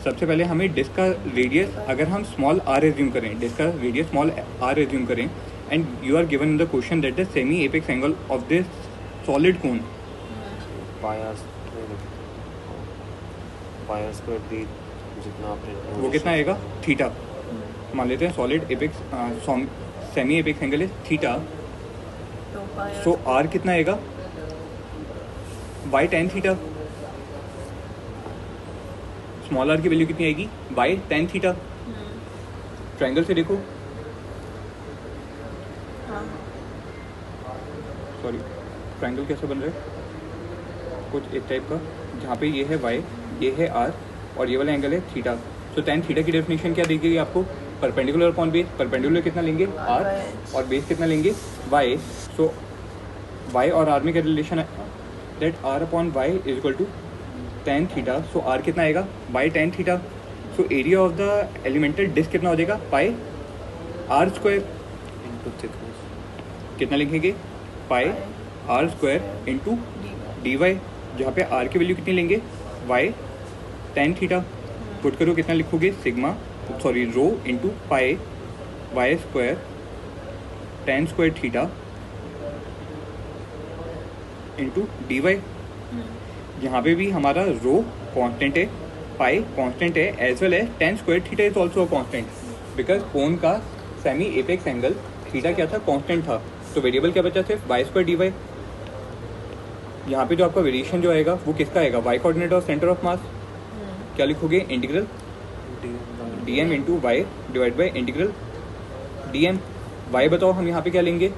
सबसे पहले हमें डिस्क का रेडियस अगर हम स्मॉल r एज्यूम करें, डिस्क का रेडियस स्मॉल r एज्यूम करें, and you are given in the question that the semi apex angle of this solid cone जितना आपने वो कितना आएगा थीटा। मान लेते हैं solid apex semi apex angle is theta. So r कितना आएगा by tan theta. Small r की वैल्यू कितनी आएगी बाई tan थीटा। ट्रायंगल से देखो, सॉरी ट्रायंगल कैसे बन रहा है कुछ इस टाइप का, जहाँ पे ये है y, ये है r और ये वाला एंगल है थीटा। तो tan थीटा की डेफिनेशन क्या देगी आपको, परपेंडिकुलर अपॉन बेस। परपेंडिकुलर कितना लेंगे r और बेस कितना लेंगे y। सो y और r में क्या रिलेशन है, that r upon y is equal to tan theta. So r कितना आएगा by tan theta. So area of the elemental disc कितना हो जाएगा pi are square into thickness, कितना लिखेंगे pi are square into d y, जहाँ पे r की वैल्यू कितनी लेंगे y tan थीटा। पुट करो कितना लिखोगे sigma, sorry rho into pi y square tan square theta into d y. यहाँ पे भी हमारा रो कांस्टेंट है, पाई कांस्टेंट है, as well as tan square theta is also constant, because cone का सेमी एपेक्स एंगल थीटा क्या था constant था। तो वेरिएबल क्या बचा सिर्फ वाई स्क्वायर डी वाई। यहाँ पे जो आपका वेरिएशन जो आएगा वो किसका आएगा वाई कोऑर्डिनेट और सेंटर ऑफ मास। क्या लिखोगे integral dm into Y divide by integral dm। Y बताओ हम यहाँ पे क्या लेंगे,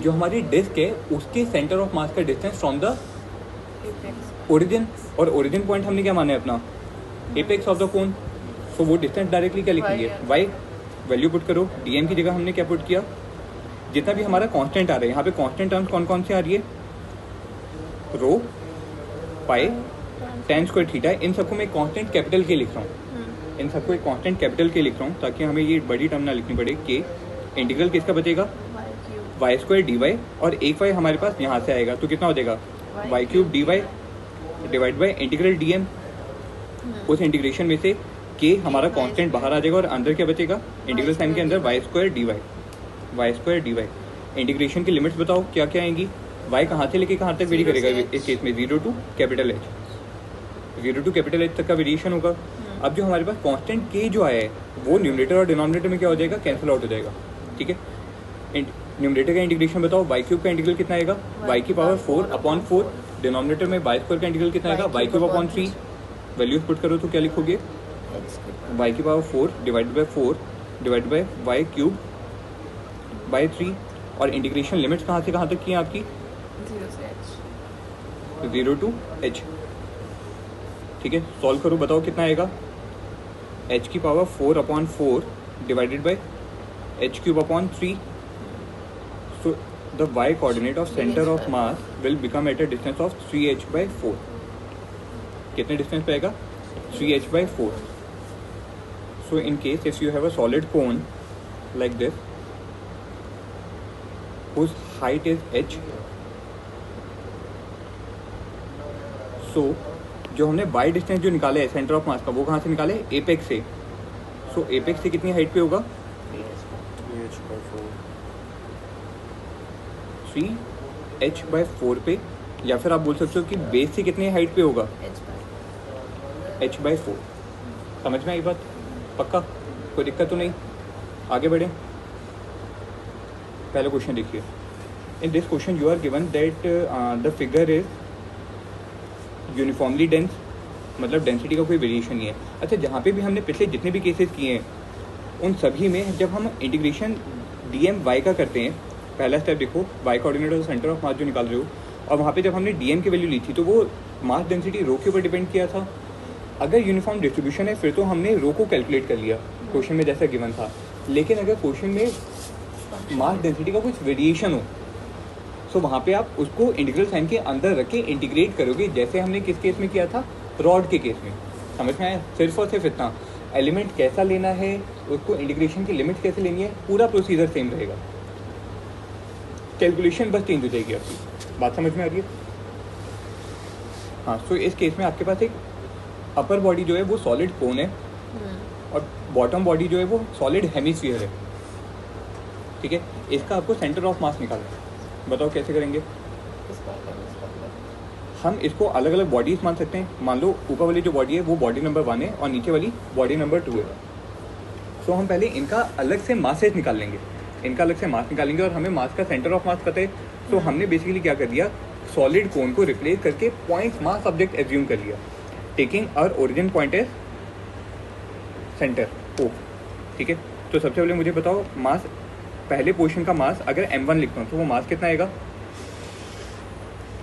जो हमारी डिस्क है उसके सेंटर ऑफ मास का डिस्टेंस फ्रॉम द ओरिजिन, और ओरिजिन पॉइंट हमने क्या माना है अपना एपेक्स ऑफ द कोन। सो वो डिस्टेंस डायरेक्टली क्या लिखेंगे वाई। वैल्यू पुट करो, dm की जगह हमने क्या पुट किया, जितना भी हमारा कांस्टेंट आ रहा है, यहाँ पे कांस्टेंट टर्म्स कौन कौन से आ रही है रो पाई tan स्क्वायर थीटा, इन सबको मैं कांस्टेंट कैपिटल के लिख रहा हूँ, इन सबको एक कांस्टेंट कैपिटल के लिख रहा हूँ ताकि हमें ये बड़ी टर्म ना लिखनी पड़े कि इंटीग्रल किसका बचेगा वाई स्क्वायर डी वाई, और एक वाई हमारे पास यहाँ से आएगा तो कितना हो जाएगा y cube d y divide by integral D m. उस इंटीग्रेशन में से के हमारा कांस्टेंट बाहर आ जाएगा और अंदर क्या बचेगा इंटीग्रल साइन के अंदर y square d y. Integration की लिमिट्स बताओ क्या क्या आएंगी, वाई कहाँ से लेके कहाँ तक वेरी करेगा इस केस में 0 टू कैपिटल एच तक का वेरिएशन होगा। अब जो हमारे पास कांस्टेंट के जो आया है वो न्यूमरेटर और डिनोमिनेटर में क्या हो जाएगा कैंसिल आउट हो जाएगा, ठीक है। न्यूमरेटर का इंटीग्रेशन बताओ, वाई क्यूब का इंटीग्रल कितना आएगा वाई की पावर 4/4, डिनोमिनेटर में वाई स्क्वायर का इंटीग्रल कितना आएगा y cube upon 3, values put करो तो क्या लिखोगे वाई की power 4 divide by y cube by 3, और इंटीग्रेशन लिमिट्स कहाँ से कहाँ तक की है आपकी 0 टू h, ठीक है। सॉल्व करो बताओ कितना आएगा h की power 4/4 divided by h cube upon 3, so the y coordinate of center of mass will become at a distance of 3h/4, कितने डिस्टेंस पे आएगा 3h/4। so in case if you have a solid cone like this whose height is h, so जो हमने y distance जो निकाले है centre of mass का वो कहाँ से निकाले एपेक्स से, so एपेक्स से कितनी हाइट पे होगा 3h/4 पे, या फिर आप बोल सकते हो कि बेस से कितने हाइट पे होगा h/4। समझ में आई बात, पक्का कोई दिक्कत तो नहीं, आगे बढ़े। पहला क्वेश्चन देखिए, in this question you are given that the figure is uniformly dense, मतलब डेंसिटी का कोई वेरिएशन नहीं है। अच्छा, जहाँ पे भी हमने पिछले जितने भी केसेस किए हैं उन सभी में जब हम इंटीग्रेशन डीएम वाई का करते हैं, पहला स्टेप देखो वाई कोऑर्डिनेट और सेंटर ऑफ मास जो निकाल रहे हो, और वहाँ पे जब हमने डीएम की वैल्यू ली थी तो वो मास डेंसिटी रो के ऊपर डिपेंड किया था। अगर यूनिफॉर्म डिस्ट्रीब्यूशन है फिर तो हमने रो को कैलकुलेट कर लिया क्वेश्चन में जैसा गिवन था, लेकिन अगर क्वेश्चन में मास डेंसिटी का कुछ वेरिएशन हो तो वहाँ पे आप उसको इंटीग्रल साइन के अंदर रख के इंटीग्रेट करोगे, जैसे हमने किस केस में किया था रॉड के केस में। समझ में आया, सिर्फ और सिर्फ इतना, एलिमेंट कैसा लेना है, उसको इंटीग्रेशन की लिमिट कैसे लेनी है, पूरा प्रोसीजर सेम रहेगा, कैलकुलेशन बस चेंज हो जाएगी आपकी। बात समझ में आ रही है? हाँ, सो इस केस में आपके पास एक अपर बॉडी जो है वो सॉलिड कोन है और बॉटम बॉडी जो है वो सॉलिड हेमिस्फीयर है, ठीक है। इसका आपको सेंटर ऑफ मास निकालना है, बताओ कैसे करेंगे। हम इसको अलग अलग बॉडीज मान सकते हैं। मान लो ऊपर वाली जो बॉडी है वो बॉडी नंबर 1 है और नीचे वाली बॉडी नंबर 2 है। सो हम पहले इनका अलग से मासेज निकाल लेंगे, इनका अलग से मास निकालेंगे और हमें मास का सेंटर ऑफ मास पता है। तो हमने बेसिकली क्या कर दिया, सॉलिड कोन को रिप्लेस करके पॉइंट मास ऑब्जेक्ट एज्यूम कर लिया, taking our origin point as centre O, ठीक है। तो सबसे पहले मुझे बताओ मास, पहले पोर्शन का मास अगर m1 लिखता हूँ तो वो मास कितना आएगा,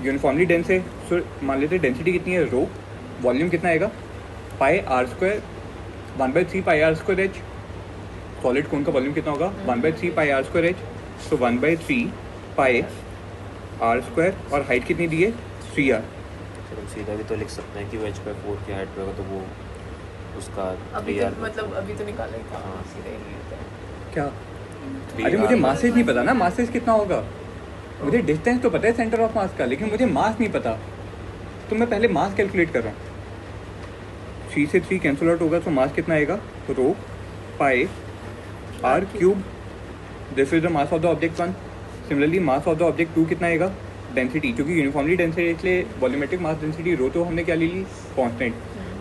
यूनिफॉर्मली डेंस है। सो मान लेते हैं डेंसिटी कितनी है रो, वॉल्यूम कितना आएगा pi are square 1/3 pi are square h. Solid cone का वॉल्यूम कितना होगा 1/3 पाई आर स्क्वायर एच, तो 1/3 पाई आर स्क्वायर, और हाइट कितनी दी है 3r। तो हम सीधा भी तो लिख सकते हैं कि वो h/4 की हाइट पे होगा तो वो उसका अभी 3r तो मतलब अभी तो निकाला ही था, हाँ। सीधे ही लेते हैं। क्या, 3r अरे मुझे मासेज नहीं पता ना, मासेज कितना होगा, मुझे डिस्टेंस तो पता है सेंटर ऑफ मास का, लेकिन मुझे मास नहीं पता, तो मैं पहले मास कैलकुलेट कर रहा हूँ। 3 से 3 कैंसिल आउट होगा तो मास कितना आएगा rho pi are cube, this is the mass of the object 1। Similarly mass of the object 2 कितना आएगा, डेंसिटी, क्योंकि यूनिफॉर्मली डेंसिटी इसलिए वॉल्यूमेट्रिक मास डेंसिटी रो तो हमने क्या ले ली कांस्टेंट।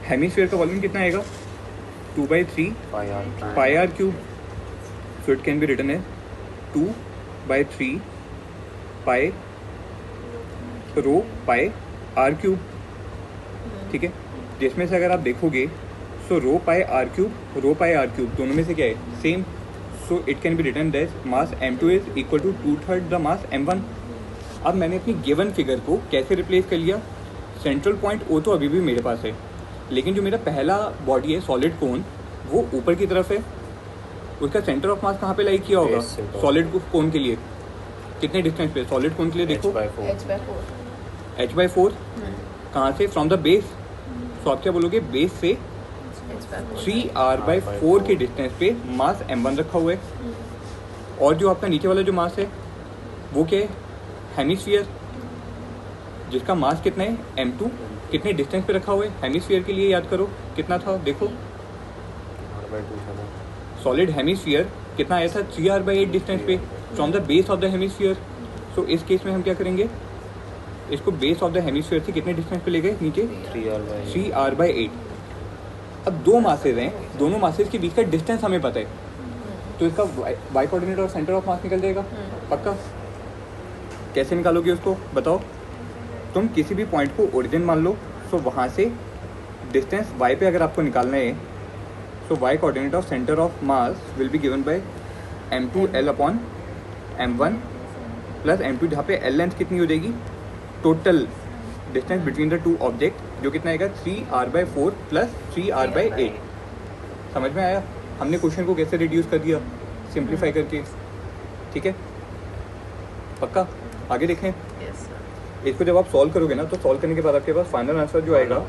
हेमिस्फीयर का वॉल्यूम कितना आएगा 2/3 pi are cube, so it can be written as 2/3 pi rho pi are cube, ठीक है। जिसमें से अगर आप देखोगे सो रो पाई आर क्यूब दोनों में से क्या है same, so it can be written that mass m2 is equal to 2/3 the mass m1। अब मैंने अपनी गिवन फिगर को कैसे रिप्लेस कर लिया, सेंट्रल पॉइंट ओ तो अभी भी मेरे पास है, लेकिन जो मेरा पहला बॉडी है सॉलिड कोन वो ऊपर की तरफ है, उसका सेंटर ऑफ मास कहाँ पे लाई किया होगा सॉलिड कोन के लिए, कितने डिस्टेंस पे सॉलिड कोन के लिए देखो h/4 h/4 कहाँ से? From the base. तो आप क्या बोलोगे? बेस से It's backward. 3r/4 के डिस्टेंस पे मास m1 रखा हुआ है। और जो आपका नीचे वाला जो मास है वो क्या है? हेमिस्फीयर, जिसका मास कितना है? m2। कितने डिस्टेंस पे रखा हुआ है? हेमिस्फीयर के लिए याद करो कितना था, देखो r/2 था ना। सॉलिड हेमिस्फीयर कितना आया था? 3r/8 डिस्टेंस पे from the base of the hemisphere. So इस केस में हम क्या करेंगे? इसको बेस ऑफ द हेमिस्फीयर से कितने डिस्टेंस पे ले गए नीचे? 3r/8। 3r/8। अब दो मासेज हैं, दोनों मासेज के बीच का डिस्टेंस हमें पता है, तो इसका वाई कोऑर्डिनेट और सेंटर ऑफ मास निकल जाएगा पक्का। कैसे निकालोगे उसको बताओ? तुम किसी भी पॉइंट को ओरिजिन मान लो, तो वहाँ से डिस्टेंस y पे अगर आपको निकालना है, तो y coordinate of centre of mass will be given bye m2l/m1 plus m2, जहाँ पे l लेंथ कितनी हो जाएगी? Total distance between the two object जो कितना आएगा? 3r/4 plus 3r/8। समझ में आया? हमने क्वेश्चन को कैसे रिड्यूस कर दिया? सिंप्लीफाई करके। ठीक है पक्का। आगे देखें। Yes, sir. इसको जब आप सॉल्व करोगे ना, तो सॉल्व करने के बाद आपके पास फाइनल आंसर जो आएगा,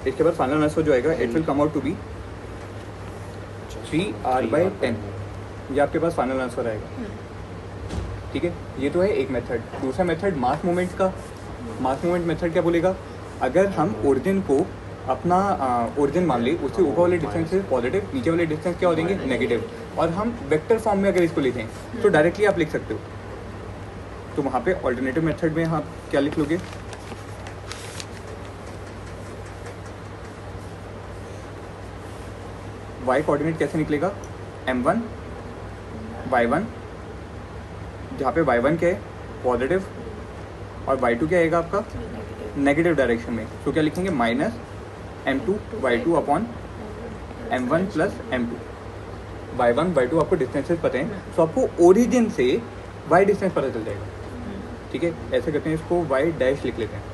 इसके बाद फाइनल आंसर जो आएगा, it will come out to be 3r/10। ये आपके पास फाइनल आंसर आएगा। ठीक है, ये तो है एक मेथड। दूसरा मेथड मास मूवमेंट्स का। मास मूवमेंट मेथड क्या बोलेगा? अगर हम ओरिजिन को अपना ओरिजिन मान ले, उससे ऊपर वाले डिस्टेंस से पॉजिटिव, नीचे वाले डिस्टेंस क्या हो जाएंगे? नेगेटिव। और हम वेक्टर फॉर्म में अगर इसको लिखें तो डायरेक्टली आप लिख सकते हो। तो वहाँ पे ऑल्टरनेटिव मेथड में आप क्या लिख लोगे? y कोऑर्डिनेट कैसे निकलेगा? m1 y1, जहाँ पे y1 क्या है? पॉजिटिव, और y2 क्या आएगा आपका? नेगेटिव डायरेक्शन में। तो क्या लिखेंगे? Minus m2 y2 upon m1 plus m2। y1 y2 आपको डिस्टेंसेस पता हैं, तो आपको ओरिजिन से y डिस्टेंस पता चल जाएगा। ठीक है, ऐसे करते हैं, इसको y डैश लिख लेते हैं,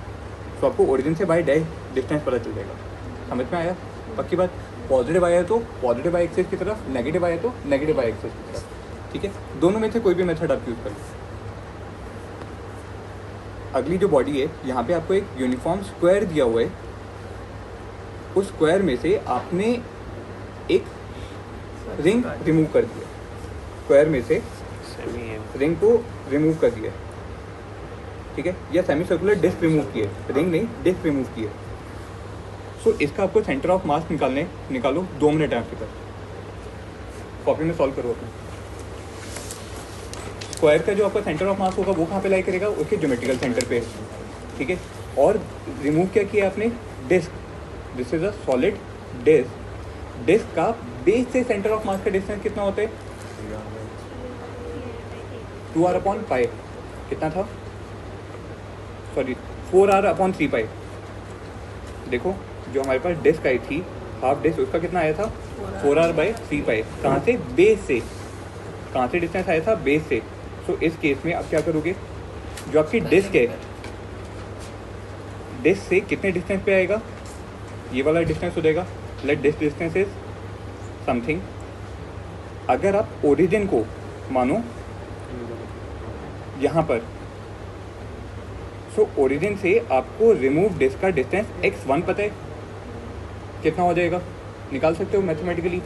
तो आपको ओरिजिन से y डैश डिस्टेंस पता चल जाएगा। समझ में आया? पक्की बात। पॉजिटिव आया तो पॉजिटिव y एक्सिस की तरफ, नेगेटिव आया तो नेगेटिव y एक्सिस की तरफ। ठीक है, दोनों में से कोई भी मेथड आप यूज़ कर लो। अगली जो बॉडी है, यहाँ पे आपको एक यूनिफॉर्म स्क्वायर दिया हुआ है। उस स्क्वायर में से आपने एक रिंग रिमूव कर दिया, स्क्वायर में से सेमी है। रिंग को रिमूव कर दिया। ठीक है, या सेमी सर्कुलर डिस्क रिमूव किए, रिंग नहीं डिस्क रिमूव किए। सो इसका आपको सेंटर ऑफ मास निकालो। 2 मिनट है आपके पास, कॉपी में सॉल्व करो अपने। स्क्वायर का जो आपका सेंटर ऑफ मास होगा वो कहाँ पे लाई करेगा? उसके ज्योमेट्रिकल सेंटर पे। ठीक है, और रिमूव क्या किया आपने? Disc. This is a solid disc. Disc का बेस से सेंटर ऑफ मास का डिस्टेंस कितना होता है? 2r/π। कितना था? Sorry 4r/3π। देखो, जो हमारे पास डिस्क आई थी हाफ डिस्क, उसका कितना आया था? 4r/3π। कहाँ से? बेस से। कहाँ से डिस्टेंस आया था? बेस से। तो इस केस में आप क्या करोगे? जो आपकी डिस्क है, डिस्क से कितने डिस्टेंस पे आएगा? ये वाला डिस्टेंस हो जाएगा। Let this distance is something. अगर आप ओरिजिन को मानो यहाँ पर, सो ओरिजिन से आपको रिमूव डिस्क का डिस्टेंस x1 पता है, कितना हो जाएगा? निकाल सकते हो मैथमेटिकली।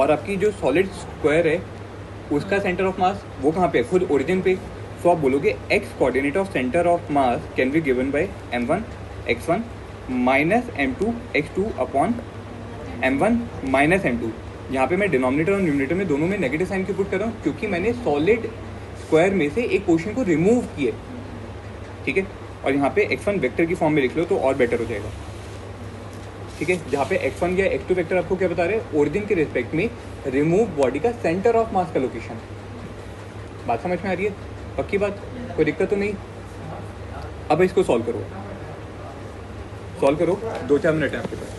और आपकी जो सॉलिड स्क्वायर है उसका सेंटर ऑफ मास वो कहाँ पे है? खुद ओरिजिन पे। सो आप बोलोगे x coordinate of centre of mass can be given bye m1 x1 minus m2 x2 upon m1 minus m2। यहाँ पे मैं डिनोमिनेटर और न्यूमरेटर में दोनों में नेगेटिव साइन क्यों पुट कर रहा हूँ? क्योंकि मैंने सॉलिड स्क्वायर में से एक पोर्शन को रिमूव किए। ठीक है, और यहाँ पे x1 वेक्टर की फॉर्म में लिख लो तो और बेटर हो जाएगा। ठीक है, जहाँ पे x1 या x2 वेक्टर आपको क्या बता रहे हैं? ओरिजिन के रिस्पेक्ट में रिमूव बॉडी का सेंटर ऑफ मास का लोकेशन। बात समझ में आ रही है? पक्की बात, कोई दिक्कत तो नहीं? अब इसको सॉल्व करो, 2-4 मिनट है आपके पास।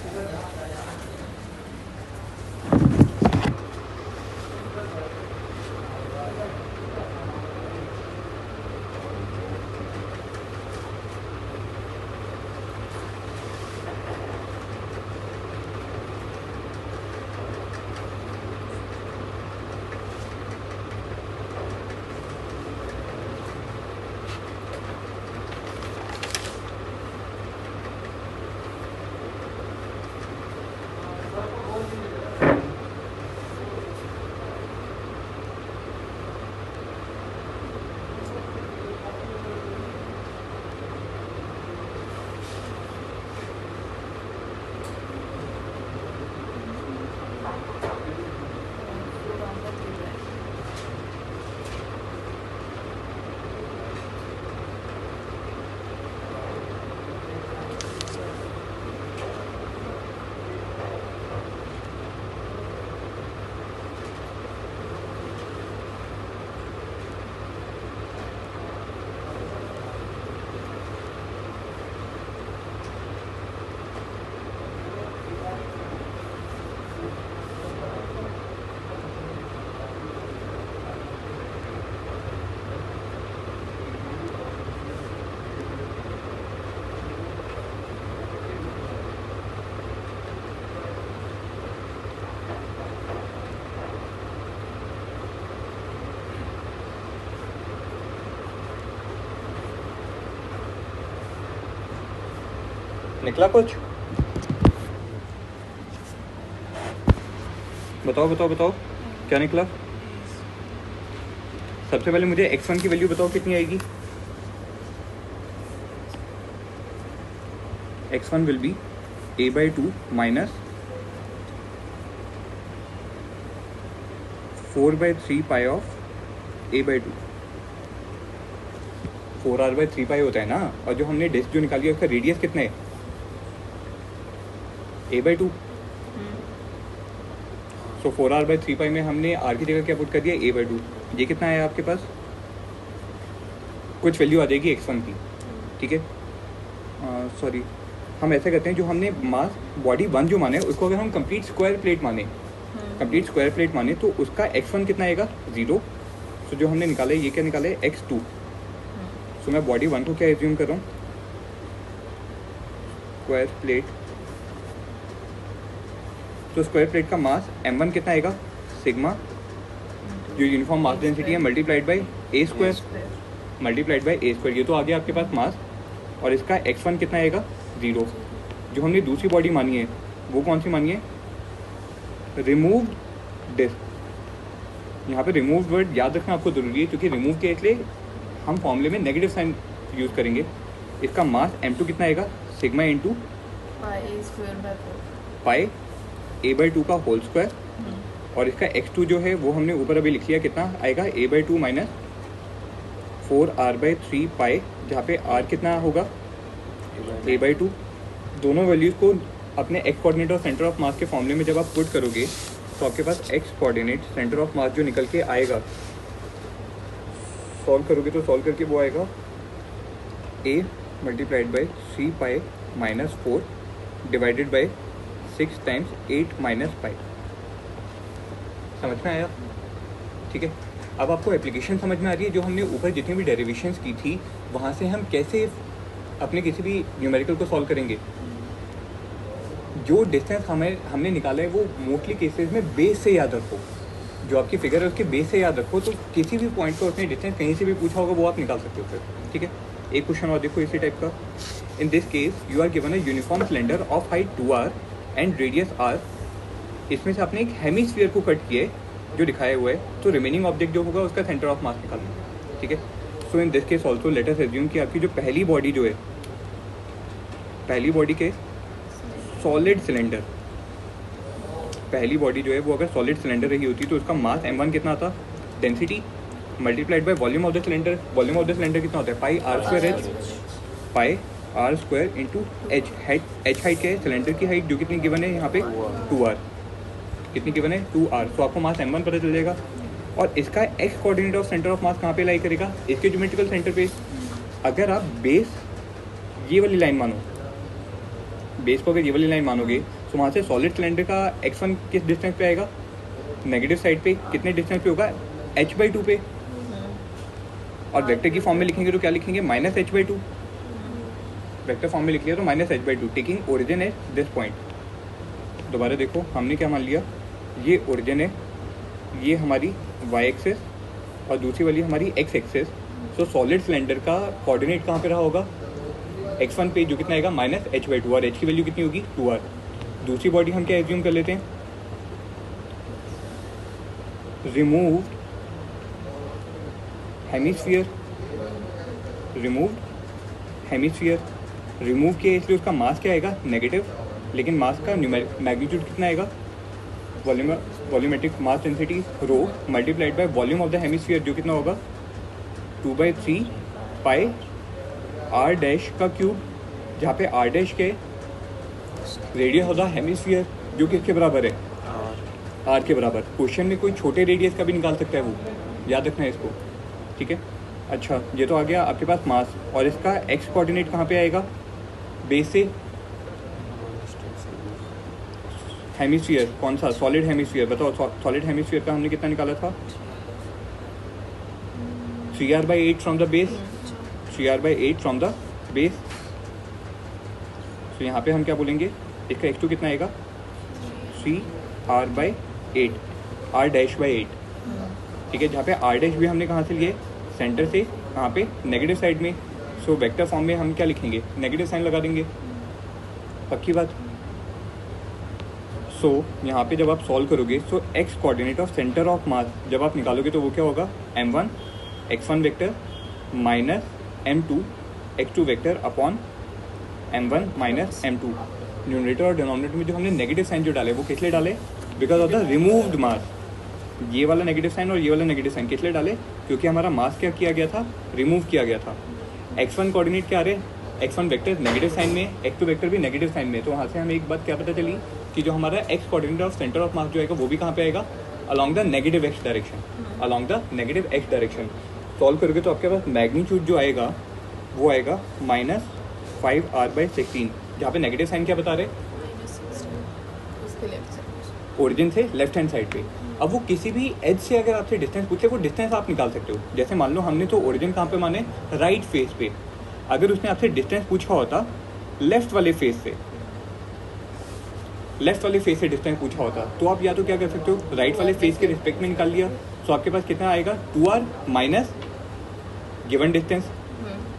निकला कुछ? बताओ क्या निकला? सबसे पहले मुझे x1 की वैल्यू बताओ कितनी आएगी? x1 will be a/2 minus 4/3 pi of a/2। 4r/3 पाई होता है ना, और जो हमने डिस्क जो निकाली है उसका रेडियस कितना है? a/2। सो 4r/3 पाई में हमने r की जगह क्या पुट कर दिया? a/2। ये कितना है आपके पास? कुछ वैल्यू आ जाएगी x1 की, ठीक है? सॉरी, हम ऐसा करते हैं, जो हमने मास बॉडी 1 जो माने उसको अगर हम कंप्लीट स्क्वायर प्लेट माने तो उसका x1 कितना आएगा? 0। सो जो हमने निकाला है, ये क्या निकाला है? x2। सो मैं बॉडी 1 को क्या एज्यूम कर रहा हूँ? Square plate. तो स्क्वायर प्लेट का मास m1 कितना आएगा? सिग्मा, जो यूनिफॉर्म मास डेंसिटी है, multiplied by a square multiplied by a square. ये तो आ गया आपके पास मास, और इसका x1 कितना आएगा? 0। जो हमने दूसरी बॉडी मानी है वो कौन सी मानी है? Removed disc. यहाँ पे रिमूव्ड वर्ड याद रखना आपको ज़रूरी है, क्योंकि रिमूव के लिए हम फॉर्मूले में नेगेटिव साइन यूज़ करेंगे। इसका मास m2 कितना आएगा? सिग्मा इंटू पाई a/2 का होल स्क्वायर, और इसका x2 जो है वो हमने ऊपर अभी लिख लिया, कितना आएगा? a/2 माइनस 4r/3 पाई, जहाँ पे r कितना होगा? a/2। दोनों वैल्यूज़ को अपने x कोऑर्डिनेट और सेंटर ऑफ मास के फॉर्मूले में जब आप पुट करोगे तो आपके पास x coordinate centre of mass जो निकल के आएगा, सॉल्व करोगे तो सॉल्व करके वो आएगा a multiplied by 3 pi minus 4 divided by 6 times 8 minus pi. समझ में आया? ठीक है, अब आपको एप्लीकेशन समझ में आ रही है। जो हमने ऊपर जितनी भी डेरिवेशंस की थी, वहाँ से हम कैसे अपने किसी भी न्यूमेरिकल को सॉल्व करेंगे। जो डिस्टेंस हमने निकाला है वो मोस्टली केसेस में बेस से याद रखो। जो आपकी फिगर है उसके बेस से याद रखो, तो किसी भी पॉइंट पर उसने डिस्टेंस कहीं से भी पूछा होगा वो आप निकाल सकते हो फिर। ठीक है, एक क्वेश्चन और देखो इसी टाइप का। In this case you are given a uniform cylinder of height 2r and radius r। इसमें से आपने एक हेमीस्फीयर को कट किया है जो दिखाया हुआ है, तो रिमेनिंग ऑब्जेक्ट जो होगा उसका सेंटर ऑफ मास निकालना। ठीक है, so in this case also let us assume कि आपकी जो पहली बॉडी जो है, पहली बॉडी के सॉलिड सिलेंडर, पहली बॉडी जो है वो अगर सॉलिड सिलेंडर रही होती तो उसका मास m1 कितना आता? Density multiplied bye volume of the cylinder. Volume of the cylinder कितना होता है? पाई r स्क्वायर एच, पाई r square into H. Height, H height क्या है? सिलेंडर की हाइट जो कितनी गिवन है यहाँ पे? 2r। कितनी गिवन है? 2r। तो आपको मास m1 पता चल जाएगा। और इसका x coordinate of centre of mass कहाँ पे लाई करेगा? इसके ज्योमेट्रिकल सेंटर पे। अगर आप बेस ये वाली लाइन मानो, बेस को अगर ये वाली लाइन मानोगे तो वहाँ से सॉलिड सिलेंडर का x1 किस डिस्टेंस पे आएगा? नेगेटिव साइड पे। कितने डिस्टेंस पे होगा? h/2 पे। और वेक्टर की फॉर्म में लिखेंगे तो क्या लिखेंगे? Minus h/2। वेक्टर फॉर्म में लिख लिया तो minus h/2, taking origin at this point. दोबारा देखो, हमने क्या मान लिया? ये ओरिजिन है, ये हमारी y एक्सेस और दूसरी वाली हमारी x axis. So solid cylinder का कोऑर्डिनेट कहाँ पे रहा होगा? x1 पे, जो कितना आएगा? माइनस h/2, और h की वैल्यू कितनी होगी? 2r। दूसरी बॉडी हम क्या एज्यूम कर लेते हैं? Removed hemisphere. Removed hemisphere remove किया इसलिए उसका मास क्या आएगा? नेगेटिव, लेकिन मास का मैग्नीट्यूड कितना आएगा? Volumetric mass density row multiplied by volume of the hemisphere, जो कितना होगा? 2/3 पाई r डैश का क्यूब, जहाँ पे r डैश के रेडियस ऑफ द हेमिस्फीयर जो किसके बराबर है? r के बराबर। क्वेश्चन में कोई छोटे रेडियस का भी निकाल सकता है, वो याद रखना है इसको। ठीक है, अच्छा ये तो आ गया आपके पास मास, और इसका x कोऑर्डिनेट कहाँ पे आएगा? बेस से। हेमिस्फीयर कौन सा? Solid hemisphere. बताओ, सॉलिड हेमिस्फीयर का हमने कितना निकाला था? 3r/8 from the base. 3r/8 from the base. तो यहाँ पे हम क्या बोलेंगे? इसका x2 कितना आएगा? 3r/8, r-8। ठीक है, जहाँ पे r डैश भी हमने कहाँ से लिए? सेंटर से। कहाँ पे? नेगेटिव साइड में। सो वेक्टर फॉर्म में हम क्या लिखेंगे? नेगेटिव साइन लगा देंगे। पक्की बात। सो यहाँ पे जब आप सॉल्व करोगे so x coordinate of centre of mass जब आप निकालोगे तो वो क्या होगा, m1 x1 vector minus m2 x2 vector upon m1 minus m2। Numerator और डिनोमिनेटर में जो हमने नेगेटिव साइन जो डाले वो किस लिए डाले, बिकॉज ऑफ द रिमूव्ड मास। ये वाला नेगेटिव साइन और ये वाला नेगेटिव साइन किस लिए डाले, क्योंकि हमारा मास क्या किया गया था, रिमूव किया गया था। x1 कोऑर्डिनेट क्या आ रहे, x1 वेक्टर नेगेटिव साइन में, x2 वेक्टर भी नेगेटिव साइन में। तो वहाँ से हमें एक बात क्या पता चली कि जो हमारा x coordinate of centre of mass जो आएगा वो भी कहाँ पे आएगा, along the negative x direction, along the negative x direction. Solve करोगे तो आपके पास मैग्नीट्यूड जो आएगा वो आएगा -5r/16, जहाँ पे नेगेटिव साइन क्या बता रहे, उसके लेफ्ट साइड ओरिजिन से लेफ्ट हैंड साइड पे। अब वो किसी भी एज से अगर आपसे डिस्टेंस पूछे वो डिस्टेंस आप निकाल सकते हो। जैसे मान लो हमने तो ओरिजिन कहाँ पे माने, राइट फेस पे। अगर उसने आपसे डिस्टेंस पूछा होता लेफ्ट वाले फेस से, लेफ्ट वाले फेस से डिस्टेंस पूछा होता तो आप या तो क्या कर सकते हो, राइट वाले फेस के रिस्पेक्ट में निकाल लिया। तो आपके पास कितना आएगा, 2r माइनस गिवन डिस्टेंस,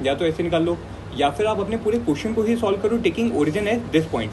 या तो ऐसे निकाल लो, या फिर आप अपने पूरे क्वेश्चन को ही सॉल्व करो taking origin as this point.